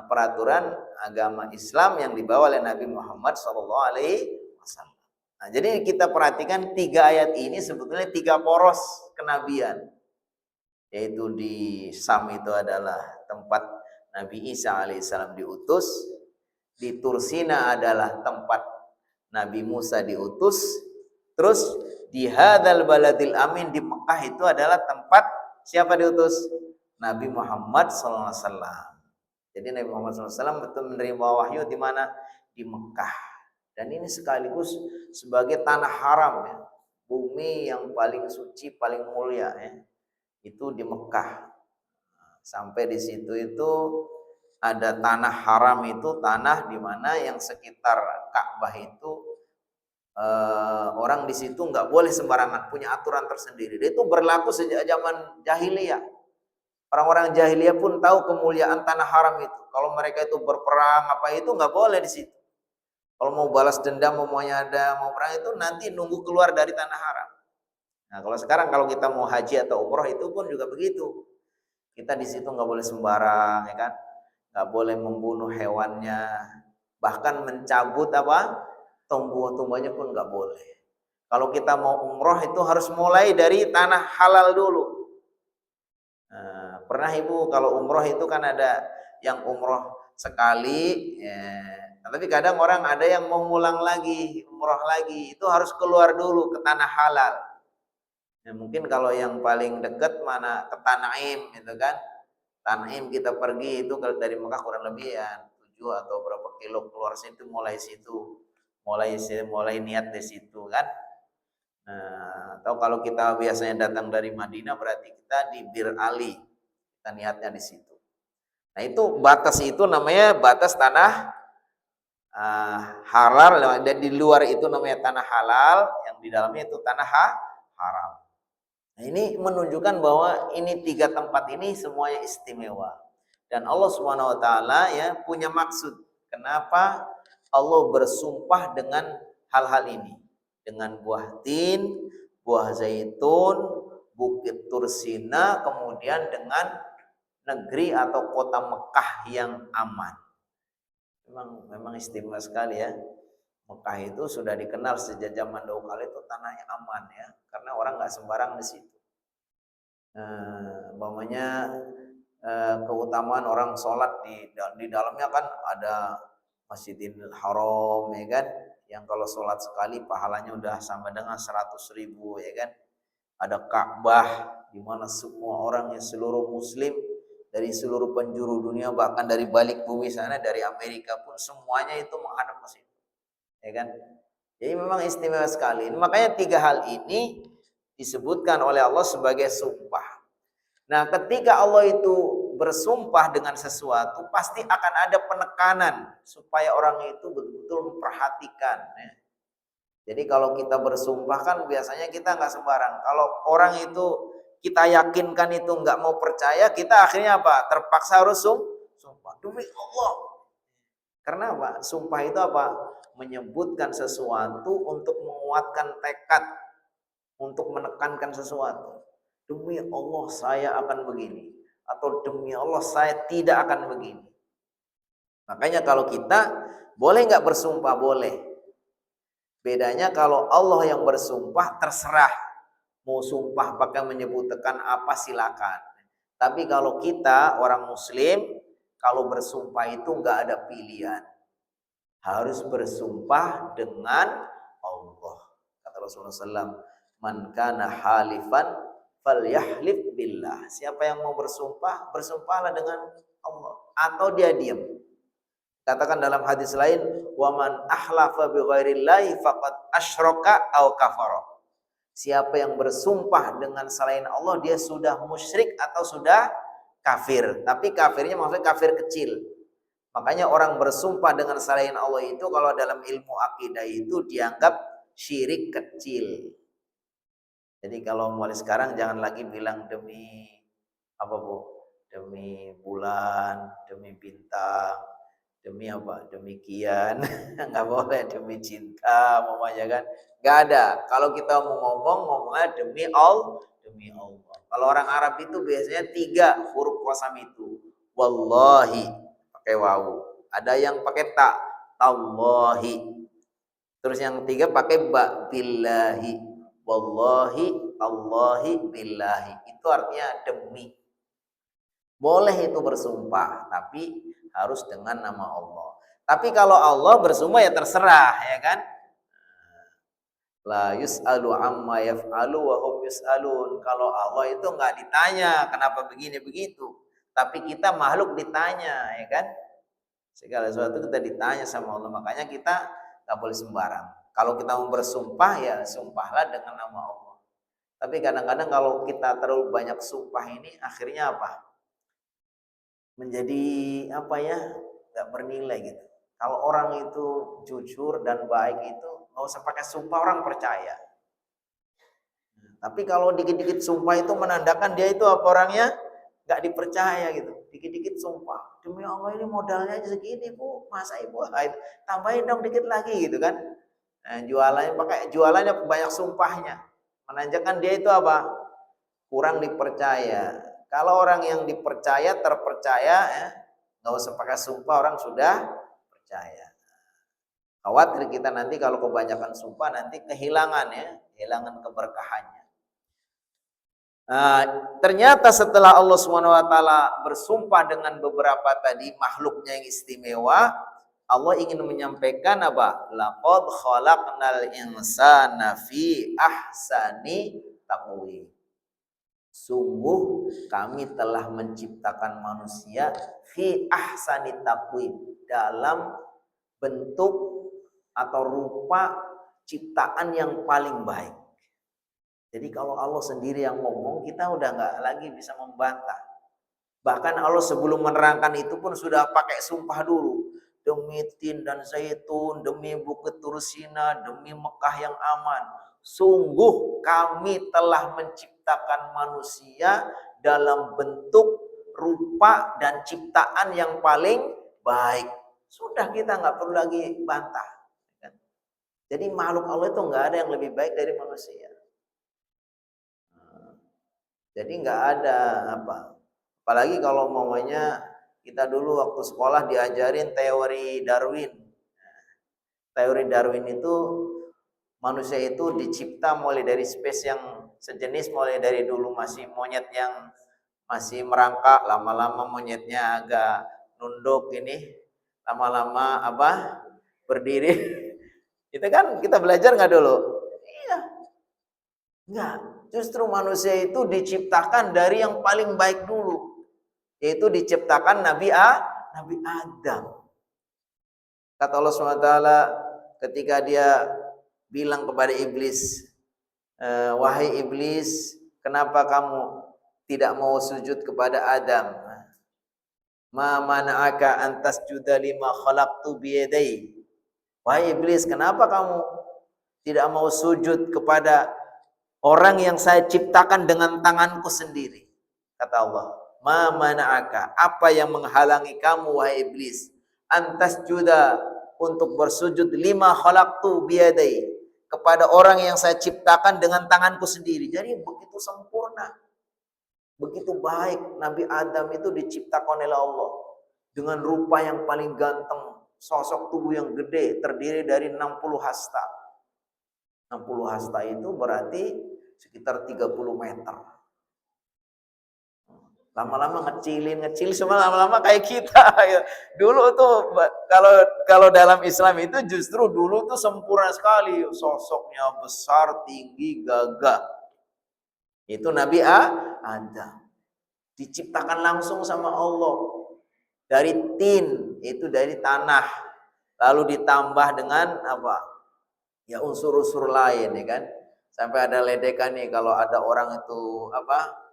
A: peraturan agama Islam yang dibawa oleh Nabi Muhammad SAW. Nah, jadi kita perhatikan 3 ayat ini sebetulnya 3 poros kenabian. Yaitu di Sam itu adalah tempat Nabi Isa alaihissalam diutus. Di Tursina adalah tempat Nabi Musa diutus. Terus di Hadzal Baladil Amin di Mekah itu adalah tempat siapa diutus? Nabi Muhammad SAW. Jadi Nabi Muhammad SAW betul menerima wahyu di mana? Di Mekah. Dan ini sekaligus sebagai tanah haram ya. Bumi yang paling suci, paling mulia ya. Itu di Mekah. Sampai di situ itu ada tanah haram, itu tanah di mana yang sekitar Ka'bah itu orang di situ nggak boleh sembarangan, punya aturan tersendiri. Dia itu berlaku sejak zaman jahiliyah. Orang-orang jahiliyah pun tahu kemuliaan tanah haram itu. Kalau mereka itu berperang apa itu nggak boleh di situ. Kalau mau balas dendam, mau perang itu nanti nunggu keluar dari tanah haram. Nah, kalau sekarang kalau kita mau haji atau umroh itu pun juga begitu. Kita di situ nggak boleh sembarang, ya kan? Nggak boleh membunuh hewannya, bahkan mencabut tumbuh-tumbuhannya pun nggak boleh. Kalau kita mau umroh itu harus mulai dari tanah halal dulu. Nah, pernah ibu kalau umroh itu kan ada yang umroh sekali, tapi kadang orang ada yang mau ngulang lagi, umroh lagi, itu harus keluar dulu ke tanah halal. Ya, mungkin kalau yang paling dekat mana ke Tanaim gitu kan. Tanaim kita pergi itu kalau dari Mekah kurang lebih ya 7 atau berapa kilo keluar situ, mulai niat di situ kan. Nah, atau kalau kita biasanya datang dari Madinah berarti kita di Bir Ali. Kita niatnya di situ. Nah, itu batas itu namanya batas tanah halal, dan di luar itu namanya tanah halal, yang di dalamnya itu tanah haram. Nah, ini menunjukkan bahwa ini 3 tempat ini semuanya istimewa. Dan Allah Subhanahu wa taala ya punya maksud. Kenapa Allah bersumpah dengan hal-hal ini? Dengan buah tin, buah zaitun, bukit Tursina, kemudian dengan negeri atau kota Mekah yang aman. Memang istimewa sekali ya. Mekah itu sudah dikenal sejak zaman dahulu kala itu tanah yang aman ya, karena orang nggak sembarang di situ. Keutamaan orang sholat di dalamnya kan ada Masjidil Haram ya kan, yang kalau sholat sekali pahalanya udah sama dengan 100.000 ya kan. Ada Ka'bah di mana semua orang yang seluruh muslim dari seluruh penjuru dunia, bahkan dari balik bumi sana, dari Amerika pun semuanya itu menghadap ke situ. Ya kan? Jadi memang istimewa sekali. Makanya 3 hal ini disebutkan oleh Allah sebagai sumpah. Nah, ketika Allah itu bersumpah dengan sesuatu, pasti akan ada penekanan supaya orang itu betul-betul memperhatikan. Ya. Jadi kalau kita bersumpah kan biasanya kita nggak sembarang. Kalau orang itu kita yakinkan itu nggak mau percaya, kita akhirnya apa? Terpaksa harus sumpah. Demi Allah. Karena apa? Sumpah itu apa? Menyebutkan sesuatu untuk menguatkan tekad, untuk menekankan sesuatu. Demi Allah saya akan begini, atau demi Allah saya tidak akan begini. Makanya kalau kita boleh nggak bersumpah? Boleh. Bedanya kalau Allah yang bersumpah terserah. Mau sumpah pakai menyebutkan apa silakan. Tapi kalau kita orang muslim, kalau bersumpah itu nggak ada pilihan. Harus bersumpah dengan Allah. Kata Rasulullah SAW, man kana halifan falyahlif billah. Siapa yang mau bersumpah, bersumpahlah dengan Allah. Atau dia diam. Katakan dalam hadis lain, wa man ahlafa bi ghairillahi faqad asyraka aw kafara. Siapa yang bersumpah dengan selain Allah, dia sudah musyrik atau sudah kafir. Tapi kafirnya maksudnya kafir kecil. Makanya orang bersumpah dengan selain Allah itu kalau dalam ilmu akidah itu dianggap syirik kecil. Jadi kalau mulai sekarang jangan lagi bilang demi apa Bu? Demi bulan, demi bintang, demi apa? Demikian. Nggak boleh demi cinta, mamanya kan. Nggak ada. Kalau kita mau ngomong, ngomongnya demi Allah, demi Allah. Kalau orang Arab itu biasanya 3 huruf qasam itu. Wallahi, pakai wawu. Ada yang pakai ta, tallahi. Terus yang 3 pakai ba, billahi. Wallahi, Allahi, billahi. Itu artinya demi. Boleh itu bersumpah, tapi harus dengan nama Allah. Tapi kalau Allah bersumpah ya terserah, ya kan? La yus'alu amma yaf'alu wa hum yus'alun. Kalau Allah itu nggak ditanya kenapa begini begitu, tapi kita makhluk ditanya, ya kan? Segala sesuatu kita ditanya sama Allah, makanya kita nggak boleh sembarang. Kalau kita mau bersumpah ya sumpahlah dengan nama Allah. Tapi kadang-kadang kalau kita terlalu banyak sumpah ini akhirnya apa? Menjadi apa ya? Nggak bernilai gitu. Kalau orang itu jujur dan baik itu nggak usah pakai sumpah, orang percaya. Tapi kalau dikit-dikit sumpah itu menandakan dia itu apa orangnya nggak dipercaya gitu. Dikit-dikit sumpah, demi Allah ini modalnya aja segini Bu, masa Ibu tambahin dong dikit lagi gitu kan. Nah, jualannya banyak sumpahnya, menandakan dia itu apa? Kurang dipercaya. Kalau orang yang dipercaya terpercaya ya, nggak usah pakai sumpah, orang sudah percaya. Khawatir kita nanti kalau kebanyakan sumpah nanti kehilangan ya, kehilangan keberkahannya. Nah, ternyata setelah Allah SWT bersumpah dengan beberapa tadi makhluknya yang istimewa, Allah ingin menyampaikan apa? Laqad khalaqnal insana fi ahsani taqwim. Sungguh kami telah menciptakan manusia fi ahsani taqwim, dalam bentuk atau rupa ciptaan yang paling baik. Jadi kalau Allah sendiri yang ngomong, kita udah nggak lagi bisa membantah. Bahkan Allah sebelum menerangkan itu pun sudah pakai sumpah dulu. Demi tin dan zaitun, demi bukit Tursina, demi Mekah yang aman. Sungguh kami telah menciptakan manusia dalam bentuk, rupa, dan ciptaan yang paling baik. Sudah, kita nggak perlu lagi bantah. Jadi makhluk Allah itu nggak ada yang lebih baik dari manusia. Jadi nggak ada apa. Apalagi kalau maunya kita dulu waktu sekolah diajarin teori Darwin. Teori Darwin itu manusia itu dicipta mulai dari spesies yang sejenis, mulai dari dulu masih monyet yang masih merangkak, lama-lama monyetnya agak nunduk ini, lama-lama apa? Berdiri. Itu kan kita belajar nggak dulu? Iya. Enggak. Justru manusia itu diciptakan dari yang paling baik dulu, yaitu diciptakan Nabi Adam. Kata Allah SWT ketika dia bilang kepada iblis, wahai iblis, kenapa kamu tidak mau sujud kepada Adam? Ma mana'aka an tasjuda lima khalaqtu biyadai. Wahai iblis, kenapa kamu tidak mau sujud kepada orang yang saya ciptakan dengan tanganku sendiri? Kata Allah, ma mana'aka, apa yang menghalangi kamu wahai iblis, antas juda, untuk bersujud lima khalaqtu biyadai, kepada orang yang saya ciptakan dengan tanganku sendiri. Jadi begitu sempurna, begitu baik. Nabi Adam itu diciptakan oleh Allah dengan rupa yang paling ganteng, sosok tubuh yang gede, terdiri dari 60 hasta. 60 hasta itu berarti sekitar 30 meter. Lama-lama ngecil semua, lama-lama kayak kita. Dulu tuh kalau dalam Islam itu justru dulu tuh sempurna sekali, sosoknya besar, tinggi, gagah. Itu Nabi Adam. Diciptakan langsung sama Allah dari tin, itu dari tanah. Lalu ditambah dengan apa? Ya unsur-unsur lain, ya kan? Sampai ada ledekan nih kalau ada orang itu apa?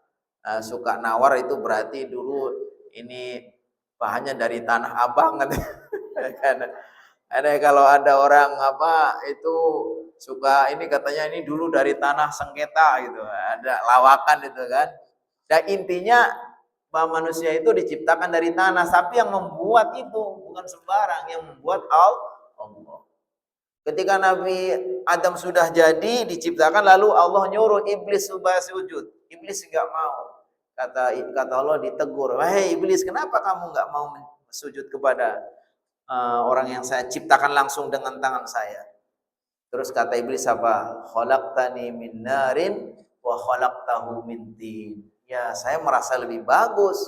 A: Suka nawar, itu berarti dulu ini bahannya dari tanah abang kan. Ada kalau ada orang apa itu suka ini katanya ini dulu dari tanah sengketa gitu, ada lawakan itu kan. Dan intinya bahwa manusia itu diciptakan dari tanah, tapi yang membuat itu bukan sembarang, yang membuat Allah. Ketika Nabi Adam sudah jadi diciptakan, lalu Allah nyuruh iblis supaya sujud. Iblis nggak mau. Kata Allah ditegur, wahai iblis, kenapa kamu nggak mau sujud kepada orang yang saya ciptakan langsung dengan tangan saya? Terus kata iblis apa? Khalaqtani min narin wa khalaqtahu min tin. Ya, saya merasa lebih bagus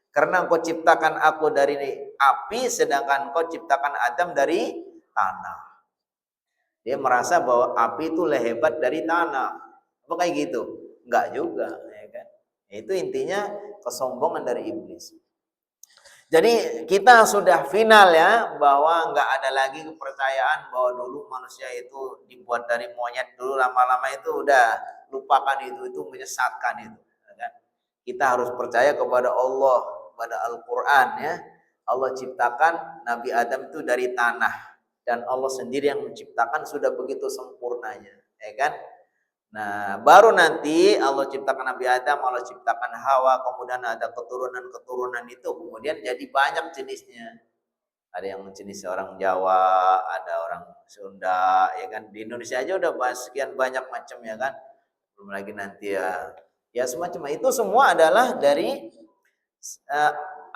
A: karena engkau ciptakan aku dari api sedangkan engkau ciptakan Adam dari tanah. Dia merasa bahwa api itu lebih hebat dari tanah. Apa kayak gitu? Enggak juga, ya kan? Itu intinya kesombongan dari iblis. Jadi kita sudah final ya, bahwa nggak ada lagi kepercayaan bahwa dulu manusia itu dibuat dari monyet. Dulu lama-lama itu udah lupakan itu menyesatkan itu. Ya. Kita harus percaya kepada Allah, kepada Al-Quran ya. Allah ciptakan Nabi Adam itu dari tanah. Dan Allah sendiri yang menciptakan sudah begitu sempurnanya. Ya kan? Nah, baru nanti Allah ciptakan Nabi Adam, Allah ciptakan Hawa, kemudian ada keturunan-keturunan itu, kemudian jadi banyak jenisnya. Ada yang jenis orang Jawa, ada orang Sunda, ya kan. Di Indonesia aja udah sekian banyak macam ya kan. Belum lagi nanti ya semacam itu semua adalah dari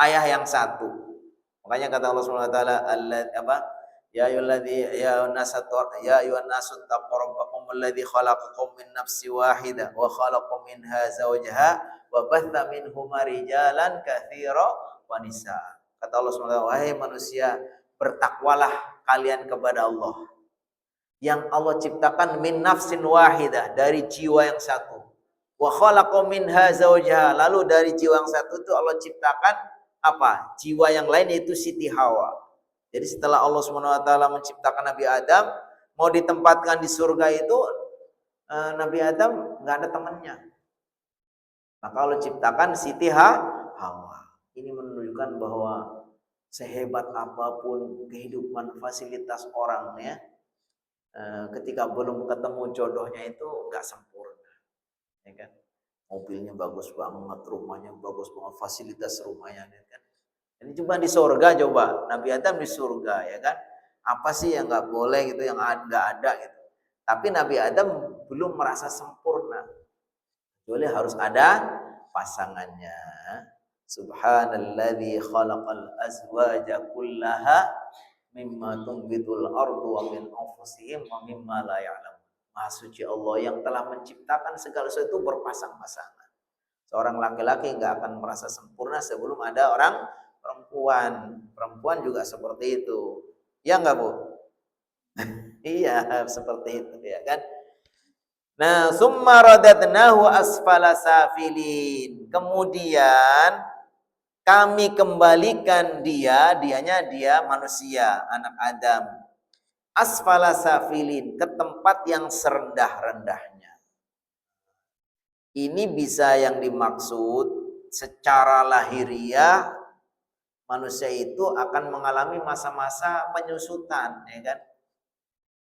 A: ayah yang satu. Makanya kata Allah Subhanahu wa taala ya ayyuhan nasu taqu rabbakum alladzi khalaqakum min nafsin wahidah wa khalaqa minha zawjaha wa batha minhuma rijalan katsira wa nisaa. Kata Allah Subhanahu wa taala, wahai manusia, bertakwalah kalian kepada Allah yang Allah ciptakan min nafsin wahidah, dari jiwa yang satu. Wa khalaqa minha zawjaha, lalu dari jiwa yang satu itu Allah ciptakan apa? Jiwa yang lain yaitu Siti Hawa. Jadi setelah Allah Subhanahu wa taala menciptakan Nabi Adam, mau ditempatkan di surga itu Nabi Adam nggak ada temannya. Maka Allah ciptakan Siti Hawa. Ini menunjukkan bahwa sehebat apapun kehidupan fasilitas orang ya, ketika belum ketemu jodohnya itu nggak sempurna. Ya kan? Mobilnya bagus banget, rumahnya bagus banget, fasilitas rumahnya ya kan. Ini cuma di surga, coba Nabi Adam di surga ya kan, apa sih yang nggak boleh gitu, yang nggak ada gitu. Tapi Nabi Adam belum merasa sempurna, kecuali harus ada pasangannya. Subhanalladzi khalaqal azwaja kullaha mimma tunbitul ardu wa min anfusihim wa mimma la ya'lamun. Maha suci Allah yang telah menciptakan segala sesuatu berpasang-pasangan. Seorang laki-laki nggak akan merasa sempurna sebelum ada orang perempuan juga seperti itu, ya nggak Bu? Iya seperti itu ya kan. Nah, summa radadnahu asfala safilin, kemudian kami kembalikan dianya dia manusia anak Adam, asfala safilin, ke tempat yang serendah-rendahnya. Ini bisa yang dimaksud secara lahiriah manusia itu akan mengalami masa-masa penyusutan, ya kan?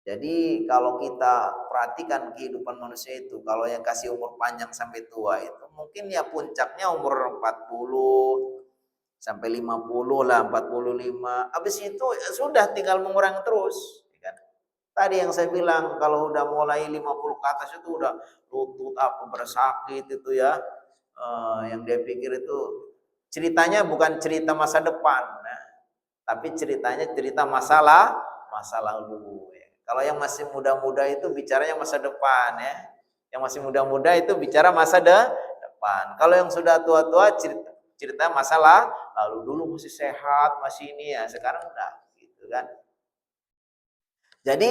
A: Jadi kalau kita perhatikan kehidupan manusia itu, kalau yang kasih umur panjang sampai tua itu, mungkin ya puncaknya umur 40 sampai 50 lah, 45. Habis itu ya sudah tinggal mengurang terus, ya kan? Tadi yang saya bilang kalau udah mulai 50 ke atas itu udah lutut apa bersakit itu ya. Yang dia pikir itu ceritanya bukan cerita masa depan, nah, tapi ceritanya cerita masa lalu. Ya. Kalau yang masih muda-muda itu bicaranya masa depan ya. Yang masih muda-muda itu bicara masa depan. Kalau yang sudah tua-tua cerita masalah lalu, dulu masih sehat, masih ini ya, sekarang udah gitu kan. Jadi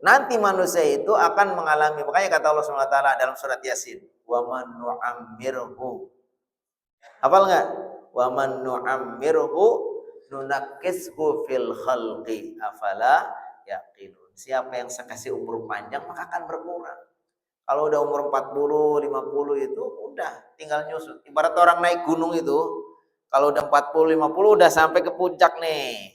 A: nanti manusia itu akan mengalami, makanya kata Allah Subhanahu wa taala dalam surat Yasin, wa man nu'ammirhu. Hafal enggak? Wa man nu'ammirhu nunakkishu fil khalqi afala yaqilun. Siapa yang saya kasih umur panjang maka akan berkurang. Kalau udah umur 40, 50 itu udah tinggal nyusut. Ibarat orang naik gunung itu, Kalau udah 40 50 udah sampai ke puncak nih.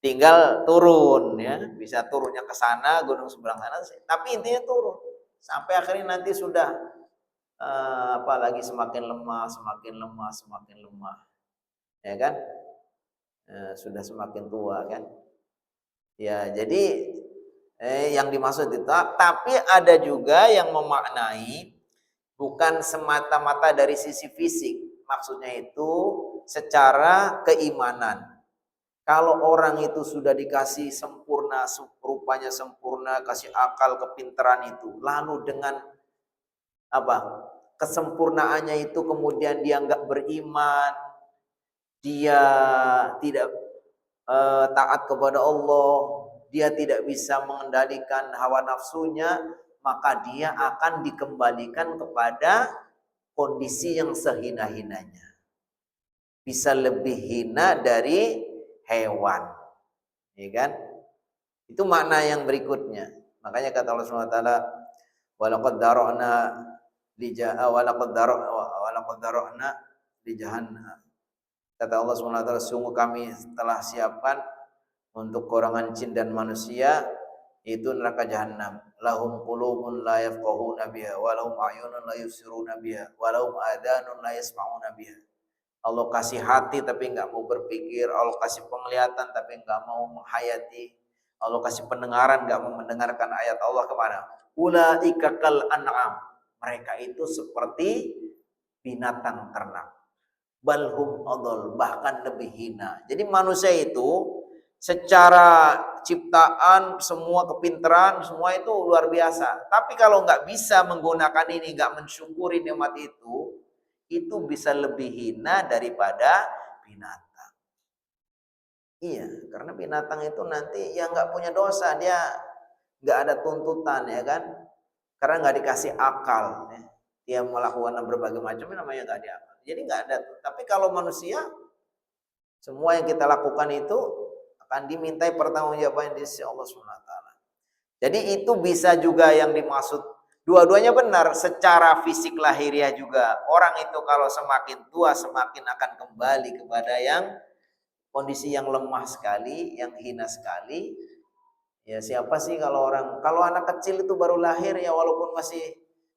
A: Tinggal turun ya, bisa turunnya ke sana gunung seberang sana, tapi intinya turun. Sampai akhirnya nanti sudah apalagi semakin lemah, semakin lemah, semakin lemah. Ya kan? Sudah semakin tua kan? Ya, jadi yang dimaksud itu, tapi ada juga yang memaknai bukan semata-mata dari sisi fisik. Maksudnya itu secara keimanan. Kalau orang itu sudah dikasih sempurna, rupanya sempurna, kasih akal, kepintaran itu, lalu dengan apa? Kesempurnaannya itu kemudian dia nggak beriman, dia tidak taat kepada Allah, dia tidak bisa mengendalikan hawa nafsunya, maka dia akan dikembalikan kepada kondisi yang sehina-hinanya. Bisa lebih hina dari hewan. Ya kan? Itu makna yang berikutnya. Makanya kata Allah Subhanahu wa taala, walaqad dara'na li jahannam. Kata Allah Subhanahu wa taala, sungguh kami telah siapkan untuk golongan jin dan manusia itu neraka jahanam. Lahum qulubun la yafqahuna biha wa lahum a'yunun la yubsiruna biha wa lahum adhanun la yasma'una biha. Allah kasih hati tapi enggak mau berpikir, Allah kasih penglihatan tapi enggak mau menghayati, Allah kasih pendengaran enggak mau mendengarkan ayat Allah kemana? Ulaika kal an'am. Mereka itu seperti binatang ternak. Balhum adol, bahkan lebih hina. Jadi manusia itu secara ciptaan, semua kepintaran, semua itu luar biasa. Tapi kalau nggak bisa menggunakan ini, nggak mensyukuri nikmat itu bisa lebih hina daripada binatang. Iya, karena binatang itu nanti yang nggak punya dosa, dia nggak ada tuntutan ya kan, karena nggak dikasih akal. Ya. Dia melakukan berbagai macam namanya nggak diakal. Jadi nggak ada. Tapi kalau manusia, semua yang kita lakukan itu akan dimintai pertanggungjawaban di sisi Allah Subhanahu wa taala. Jadi itu bisa juga yang dimaksud, dua-duanya benar secara fisik lahiriah juga. Orang itu kalau semakin tua semakin akan kembali kepada yang kondisi yang lemah sekali, yang hina sekali. Ya siapa sih kalau anak kecil itu baru lahir ya walaupun masih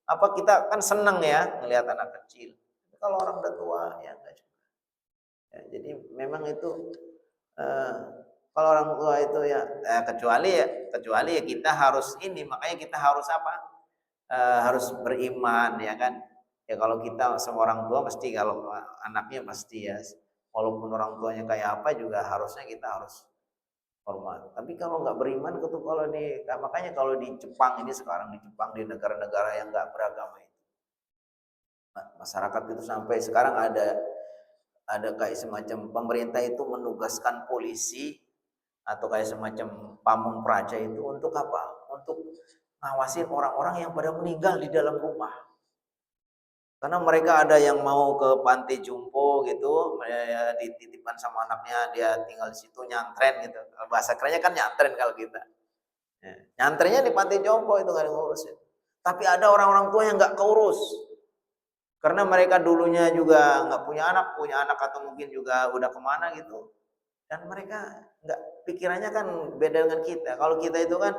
A: kita kan seneng ya ngelihat anak kecil. Kalau orang udah tua ya enggak juga. Ya, jadi memang itu kalau orang tua itu ya kecuali ya kita harus ini, makanya kita harus harus beriman ya kan. Ya kalau kita sama orang tua mesti, kalau anaknya pasti ya walaupun orang tuanya kayak apa juga harusnya kita harus hormat. Tapi kalau nggak beriman itu makanya kalau di Jepang ini sekarang, di Jepang, di negara-negara yang nggak beragama itu, masyarakat itu sampai sekarang ada kayak semacam pemerintah itu menugaskan polisi atau kayak semacam pamong praja itu untuk apa? Untuk ngawasin orang-orang yang pada meninggal di dalam rumah. Karena mereka ada yang mau ke panti jompo gitu, ya, dititipkan sama anaknya, dia tinggal di situ nyantren gitu. Bahasa kerennya kan nyantren kalau kita. Ya, nyantrennya di panti jompo itu nggak diurusin. Tapi ada orang-orang tua yang nggak keurus. Karena mereka dulunya juga nggak punya anak atau mungkin juga udah kemana gitu. Dan mereka nggak, pikirannya kan beda dengan kita. Kalau kita itu kan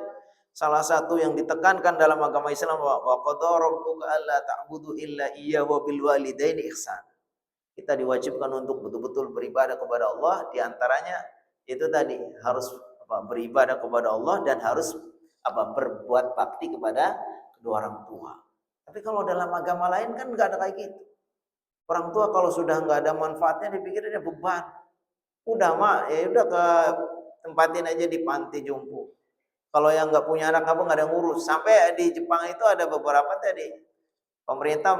A: salah satu yang ditekankan dalam agama Islam, wa qadara rabbuka alla ta'budu illa iyyahu wa bil walidaini ihsan. Kita diwajibkan untuk betul-betul beribadah kepada Allah, di antaranya itu tadi harus beribadah kepada Allah dan harus berbuat bakti kepada kedua orang tua. Tapi kalau dalam agama lain kan nggak ada kayak gitu. Orang tua kalau sudah nggak ada manfaatnya dipikirnya beban. Udah mak, ya udah ke tempatin aja di panti jompo. Kalau yang nggak punya anak nggak ada yang ngurus. Sampai di Jepang itu ada beberapa tadi pemerintah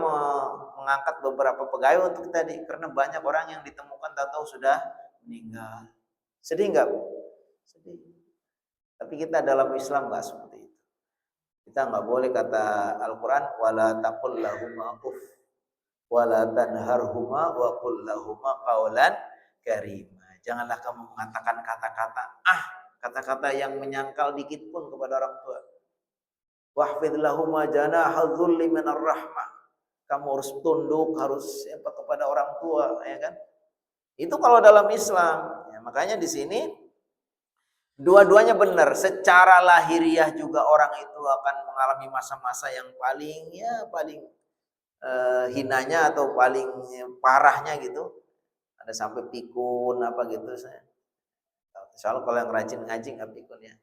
A: mengangkat beberapa pegawai untuk tadi, karena banyak orang yang ditemukan tahu sudah meninggal. Sedih nggak? Sedih. Tapi kita dalam Islam nggak seperti itu. Kita nggak boleh, kata Al-Quran, wala taqul lahuma uff wala tanharhuma wa qul lahuma qaulan karima. Janganlah kamu mengatakan kata-kata yang menyangkal dikit pun kepada orang tua. Wahfidh lahuma janaha dzulli minar rahmah. Kamu harus tunduk, harus kepada orang tua, ya kan? Itu kalau dalam Islam. Ya, makanya di sini dua-duanya benar. Secara lahiriah juga orang itu akan mengalami masa-masa yang paling hinanya atau paling parahnya gitu. Ada sampai pikun apa gitu. Soalnya kalau yang rajin ngaji nggak pikun ya.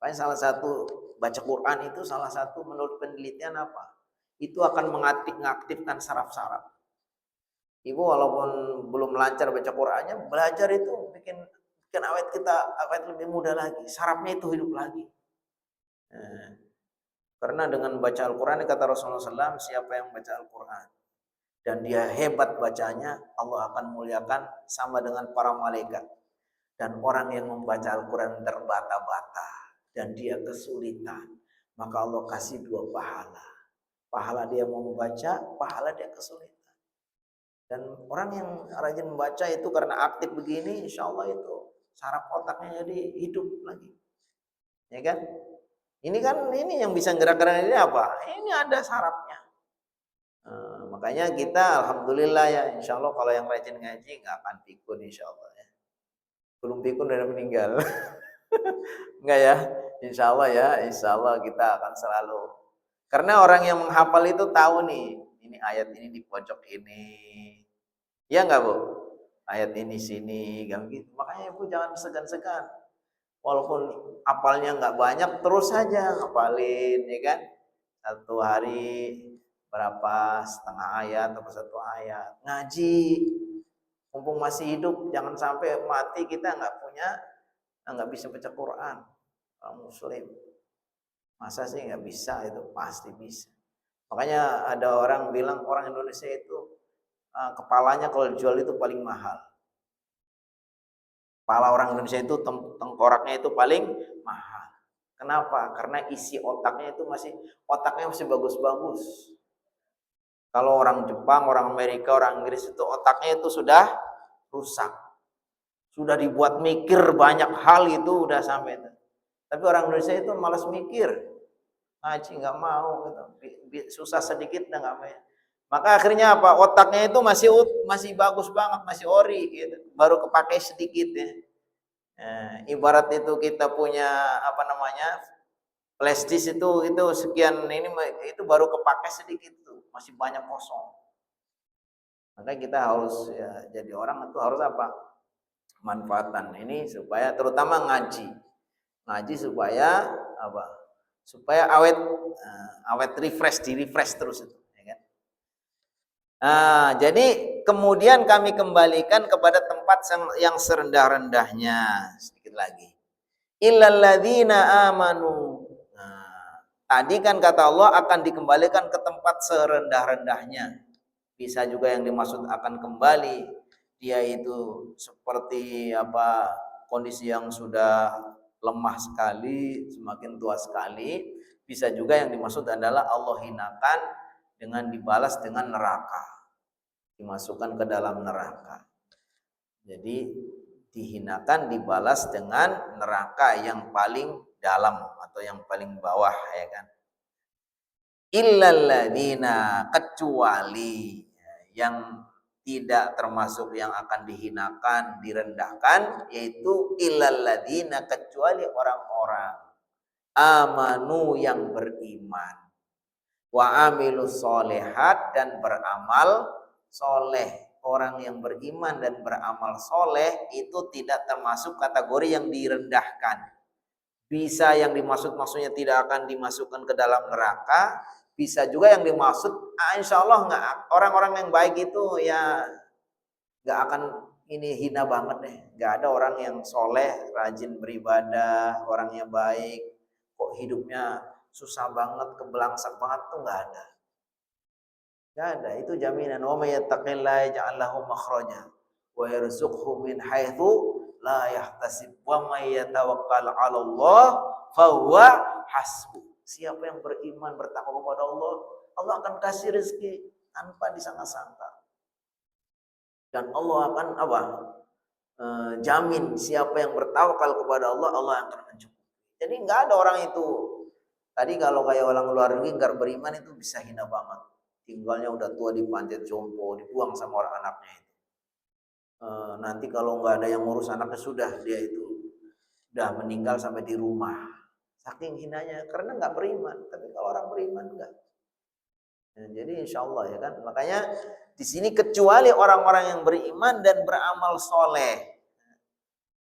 A: Makanya salah satu baca Quran itu salah satu menurut penelitian apa? Itu akan mengaktifkan saraf-saraf. Ibu walaupun belum lancar baca Qurannya, belajar itu bikin bikin awet lebih muda lagi. Sarafnya itu hidup lagi. Nah, karena dengan baca Al-Quran kata Rasulullah SAW, siapa yang baca Al-Quran dan dia hebat bacanya, Allah akan muliakan sama dengan para malaikat. Dan orang yang membaca Al-Quran terbata-bata dan dia kesulitan, maka Allah kasih dua pahala. Pahala dia mau membaca, pahala dia kesulitan. Dan orang yang rajin membaca itu karena aktif begini, insya Allah itu saraf otaknya jadi hidup lagi. Ya kan? Ini yang bisa gerak-gerak ini apa? Ini ada sarafnya. Makanya kita alhamdulillah ya, insya Allah kalau yang rajin ngaji nggak akan pikun insya Allah ya. Belum pikun udah meninggal. Enggak ya? Insya Allah kita akan selalu. Karena orang yang menghafal itu tahu nih, ini ayat ini di pojok ini. Ya enggak Bu? Ayat ini sini, kan gitu. Makanya Ibu jangan segan-segan. Walaupun apalnya nggak banyak, terus saja ngapalin, ya kan? Satu hari berapa setengah ayat atau satu ayat. Ngaji, mumpung masih hidup, jangan sampai mati kita nggak bisa baca Quran. Orang Muslim, masa sih nggak bisa? Itu pasti bisa. Makanya ada orang bilang orang Indonesia itu kepalanya kalau dijual itu paling mahal. Kepala orang Indonesia itu tengkoraknya itu paling mahal. Kenapa? Karena isi otaknya masih bagus-bagus. Kalau orang Jepang, orang Amerika, orang Inggris itu otaknya itu sudah rusak. Sudah dibuat mikir banyak hal itu udah sampai itu. Tapi orang Indonesia itu malas mikir. Ngaji nggak mau gitu. Susah sedikit udah nggak mau. Maka akhirnya apa? Otaknya itu masih bagus banget, masih ori gitu. Baru kepakai sedikit ya. Ibarat itu kita punya apa namanya? Flash disk itu sekian ini itu baru kepakai sedikit tuh, masih banyak kosong. Maka kita harus ya, jadi orang itu harus apa? Manfaatan ini supaya terutama ngaji. Ngaji supaya apa? Supaya awet refresh terus itu. Jadi kemudian kami kembalikan kepada tempat yang serendah-rendahnya. Sedikit lagi. Illalladzina amanu. Tadi kan kata Allah akan dikembalikan ke tempat serendah-rendahnya. Bisa juga yang dimaksud akan kembali. Dia itu seperti apa kondisi yang sudah lemah sekali, semakin tua sekali. Bisa juga yang dimaksud adalah Allah hinakan dengan dibalas dengan neraka. Dimasukkan ke dalam neraka. Jadi dihinakan dibalas dengan neraka yang paling dalam atau yang paling bawah ya kan. Illalladzina, kecuali yang tidak termasuk yang akan dihinakan, direndahkan, yaitu illalladzina, kecuali orang-orang amanu yang beriman, wa amilus solihat, dan beramal soleh. Orang yang beriman dan beramal soleh itu tidak termasuk kategori yang direndahkan. Bisa yang maksudnya tidak akan dimasukkan ke dalam neraka, bisa juga yang dimaksud insya Allah nggak, orang-orang yang baik itu ya nggak akan ini hina banget deh. Nggak ada orang yang soleh, rajin beribadah, orangnya baik, kok hidupnya susah banget, kebelangsak banget tuh nggak ada. Nggak ada, itu jaminan. Wa may yattaqillaha yaj'al lahu makhraja wa yarzuqhu min haitsu la yahtasib wa may yatawakkal 'ala Allah fa huwa hasbuh. Siapa yang beriman bertakwa kepada Allah, Allah akan kasih rezeki tanpa disangka-sangka. Dan Allah akan apa? Jamin siapa yang bertawakal kepada Allah, Allah akan mencukupi. Jadi nggak ada orang itu. Tadi kalau kayak orang luar negeri nggak beriman itu bisa hina banget. Tinggalnya udah tua di panti jompo, dibuang sama orang anaknya itu. nanti kalau nggak ada yang ngurus anaknya sudah dia itu udah meninggal sampai di rumah. Saking hinanya karena nggak beriman. Tapi kalau orang beriman enggak. Nah, jadi insya Allah ya kan. Makanya di sini kecuali orang-orang yang beriman dan beramal soleh,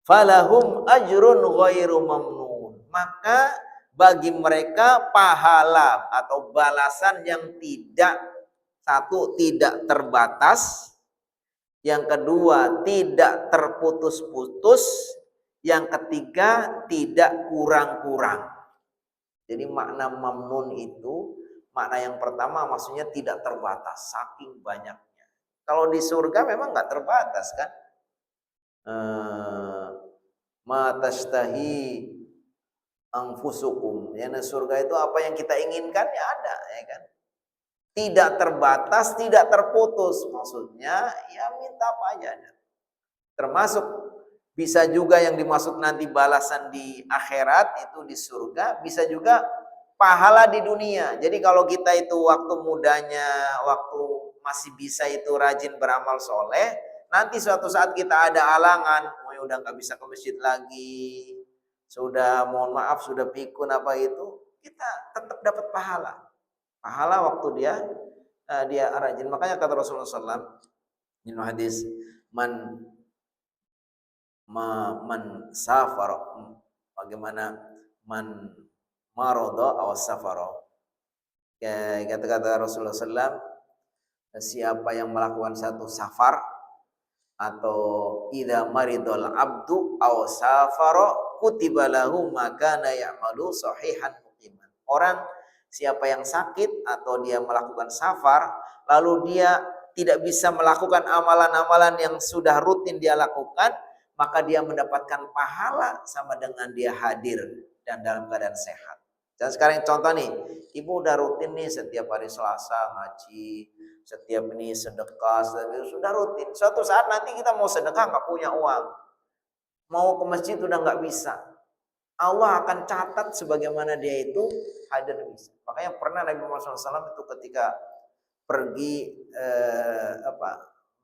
A: falahum ajrun ghairu mamnun. Maka bagi mereka pahala atau balasan yang tidak terbatas, yang kedua tidak terputus-putus, yang ketiga tidak kurang-kurang. Jadi makna mamnun itu, makna yang pertama maksudnya tidak terbatas, saking banyaknya. Kalau di surga memang nggak terbatas kan. Ma tashtahi anfusukum. Ya, surga itu apa yang kita inginkan ya ada, ya kan. Tidak terbatas, tidak terputus. Maksudnya ya minta apa aja. Termasuk bisa juga yang dimaksud nanti balasan di akhirat itu di surga, bisa juga pahala di dunia. Jadi kalau kita itu waktu mudanya, waktu masih bisa itu rajin beramal soleh, nanti suatu saat kita ada halangan, udah nggak bisa ke masjid lagi, sudah mohon maaf sudah pikun apa itu, kita tetap dapat pahala. Pahala waktu dia rajin. Makanya kata Rasulullah SAW di hadis man safar, bagaimana man marodo aw safaro. Kata-kata Rasulullah SAW, siapa yang melakukan satu safar atau idza maridul abdu aw safaro kutiba lahu ma kana ya'malu sahihan muqiman. Orang siapa yang sakit atau dia melakukan safar lalu dia tidak bisa melakukan amalan-amalan yang sudah rutin dia lakukan, maka dia mendapatkan pahala sama dengan dia hadir dan dalam keadaan sehat. Dan sekarang contoh nih, ibu udah rutin nih setiap hari Selasa ngaji, setiap ini sedekah, sudah rutin. Suatu saat nanti kita mau sedekah nggak punya uang, mau ke masjid udah nggak bisa. Allah akan catat sebagaimana dia itu hadir bisa. Makanya pernah Nabi Muhammad SAW itu ketika pergi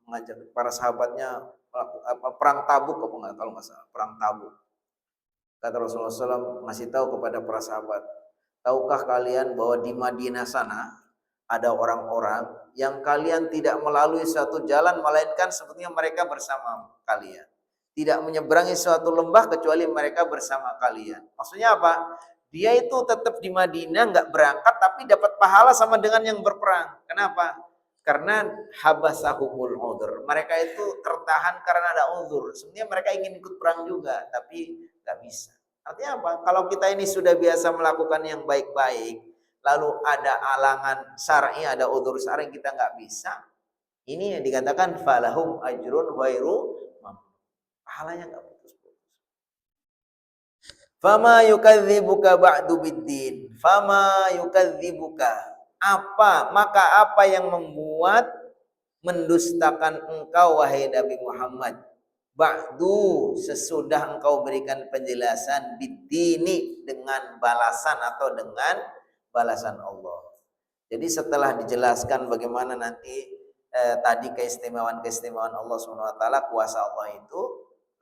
A: mengajak para sahabatnya perang Tabuk, kalau nggak salah perang Tabuk. Kata Rasulullah SAW ngasih tahu kepada para sahabat, tahukah kalian bahwa di Madinah sana ada orang-orang yang kalian tidak melalui suatu jalan melainkan sebetulnya mereka bersama kalian. Tidak menyeberangi suatu lembah kecuali mereka bersama kalian. Maksudnya apa? Dia itu tetap di Madinah nggak berangkat tapi dapat pahala sama dengan yang berperang. Kenapa? Karena habasahumul udzur. Mereka itu tertahan karena ada udzur. Sebenarnya mereka ingin ikut perang juga tapi nggak bisa. Artinya apa? Kalau kita ini sudah biasa melakukan yang baik-baik, lalu ada alangan syar'i, ada udzur syar'i kita nggak bisa, ini yang dikatakan falahum ajrun ghairu mamnun. Pahalanya nggak putus-putus. Fama yukadzibuka ba'du biddin. Fama yukadzibuka. Maka yang membuat mendustakan engkau wahai Nabi Muhammad? Ba'du, sesudah engkau berikan penjelasan biddini, dengan balasan atau dengan balasan Allah. Jadi setelah dijelaskan bagaimana nanti tadi keistimewaan Allah SWT, kuasa Allah itu,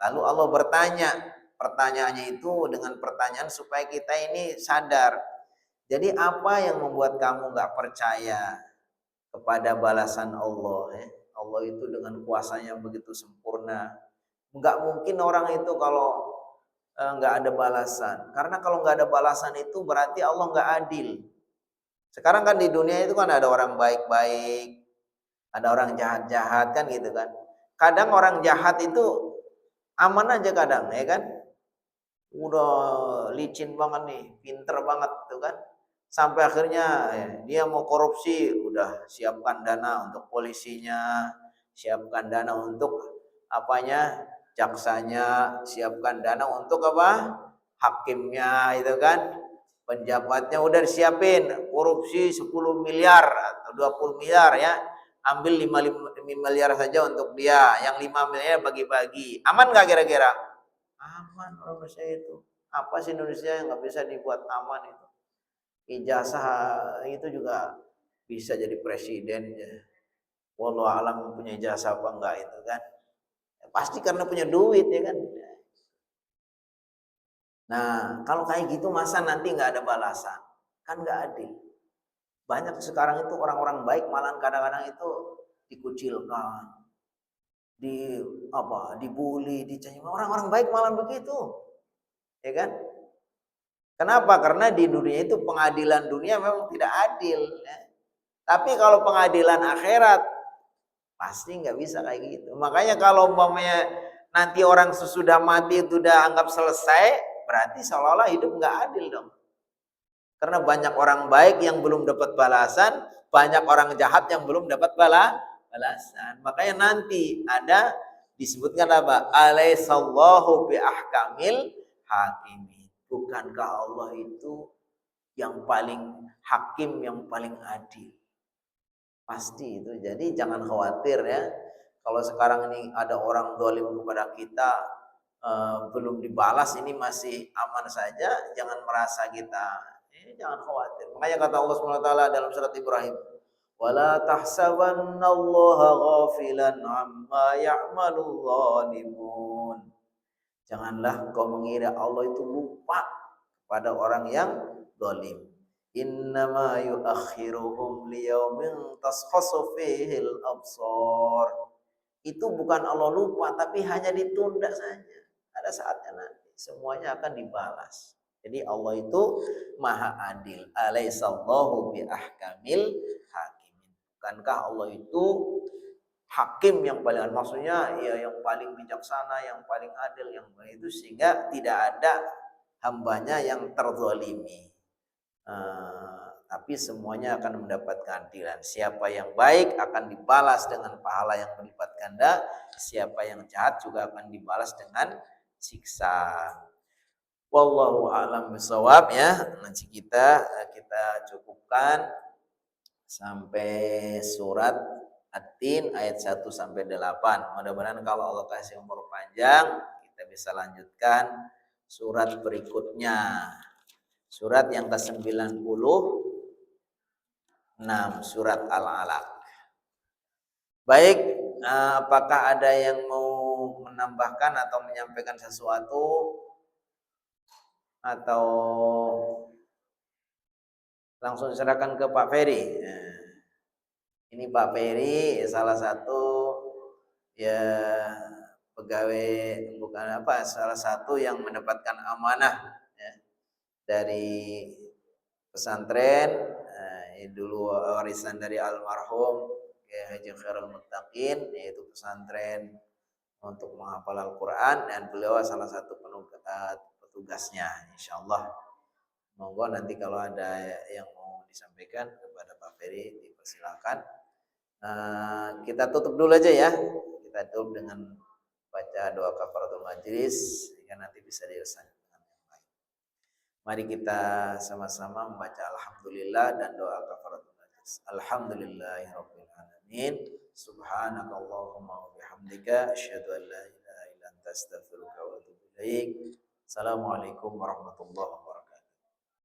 A: lalu Allah bertanya. Pertanyaannya itu dengan pertanyaan supaya kita ini sadar. Jadi apa yang membuat kamu nggak percaya kepada balasan Allah? Allah itu dengan kuasanya begitu sempurna. Nggak mungkin orang itu kalau nggak ada balasan. Karena kalau nggak ada balasan itu berarti Allah nggak adil. Sekarang kan di dunia itu kan ada orang baik-baik, ada orang jahat-jahat kan gitu kan. Kadang orang jahat itu aman aja kadang, ya kan. Udah licin banget nih, pinter banget tuh kan. Sampai akhirnya dia mau korupsi, udah siapkan dana untuk polisinya, siapkan dana untuk apanya, jaksanya, siapkan dana untuk apa, hakimnya itu kan, penjabatnya udah disiapin, korupsi 10 miliar atau 20 miliar ya, ambil 5 miliar saja untuk dia, yang 5 miliar bagi-bagi. Aman gak kira-kira? Aman orang Indonesia itu. Apa sih Indonesia yang nggak bisa dibuat aman itu? Ijazah itu juga bisa jadi presiden. Wallahu alam punya ijazah apa enggak itu kan. Pasti karena punya duit ya kan. Nah, kalau kayak gitu masa nanti nggak ada balasan? Kan nggak adil. Banyak sekarang itu orang-orang baik malah kadang-kadang itu dikucilkan, di apa, dibully, dicaci. Orang-orang baik malah begitu. Ya kan? Kenapa? Karena di dunia itu pengadilan dunia memang tidak adil. Ya. Tapi kalau pengadilan akhirat pasti nggak bisa kayak gitu. Makanya kalau umpamanya nanti orang sesudah mati itu udah anggap selesai, berarti seolah-olah hidup nggak adil dong. Karena banyak orang baik yang belum dapat balasan, banyak orang jahat yang belum dapat balasan. Makanya nanti ada disebutkan apa? Alaihissallahu bi ahkamil hakimin. Bukankah Allah itu yang paling hakim, yang paling adil? Pasti itu. Jadi jangan khawatir ya. Kalau sekarang ini ada orang zalim kepada kita, belum dibalas, ini masih aman saja, jangan merasa kita ini, jangan khawatir. Makanya kata Allah Subhanahu wa taala dalam surat Ibrahim, wala tahsabannallaha ghafilan amma ya'malul zalimun. Janganlah kau mengira Allah itu lupa pada orang yang zalim. Innama yuakhiruhum liyaumin taskhasu fihil absar. Itu bukan Allah lupa, tapi hanya ditunda saja. Ada saatnya nanti semuanya akan dibalas. Jadi Allah itu maha adil. Alaihissallahu bi ahkamil hakimin. Bukankah Allah itu hakim yang paling adil? Maksudnya ya yang paling bijaksana, yang paling adil, yang itu sehingga tidak ada hambanya yang terzalimi. Tapi semuanya akan mendapat keadilan. Siapa yang baik akan dibalas dengan pahala yang berlipat ganda. Siapa yang jahat juga akan dibalas dengan siksa. Wallahu a'lam bishawab ya. Nanti kita cukupkan sampai surat At-Tin ayat 1 sampai 8. Mudah-mudahan kalau Allah kasih umur panjang kita bisa lanjutkan surat berikutnya. Surat yang ke-96, surat Al-Alaq. Baik, apakah ada yang mau menambahkan atau menyampaikan sesuatu? Atau langsung serahkan ke Pak Ferry? Ini Pak Ferry salah satu ya pegawai, bukan apa, salah satu yang mendapatkan amanah ya, dari pesantren, dulu warisan dari almarhum Haji Khairul Muttaqin, yaitu pesantren untuk menghafal Al-Quran, dan beliau salah satu petugasnya. Insyaallah monggo nanti kalau ada yang mau disampaikan kepada Pak Ferry dipersilakan. Kita tutup dulu aja ya, kita tutup dengan baca doa kafaratul majlis sehingga nanti bisa diselesaikan. Mari kita sama-sama membaca alhamdulillah dan doa kafaratul majlis. Alhamdulillahirabbil alamin. Subhanakallahumma wa bihamdika asyhadu an la ilaha illa anta astaghfiruka wa atubu ilaik. Assalamualaikum warahmatullahi wabarakatuh.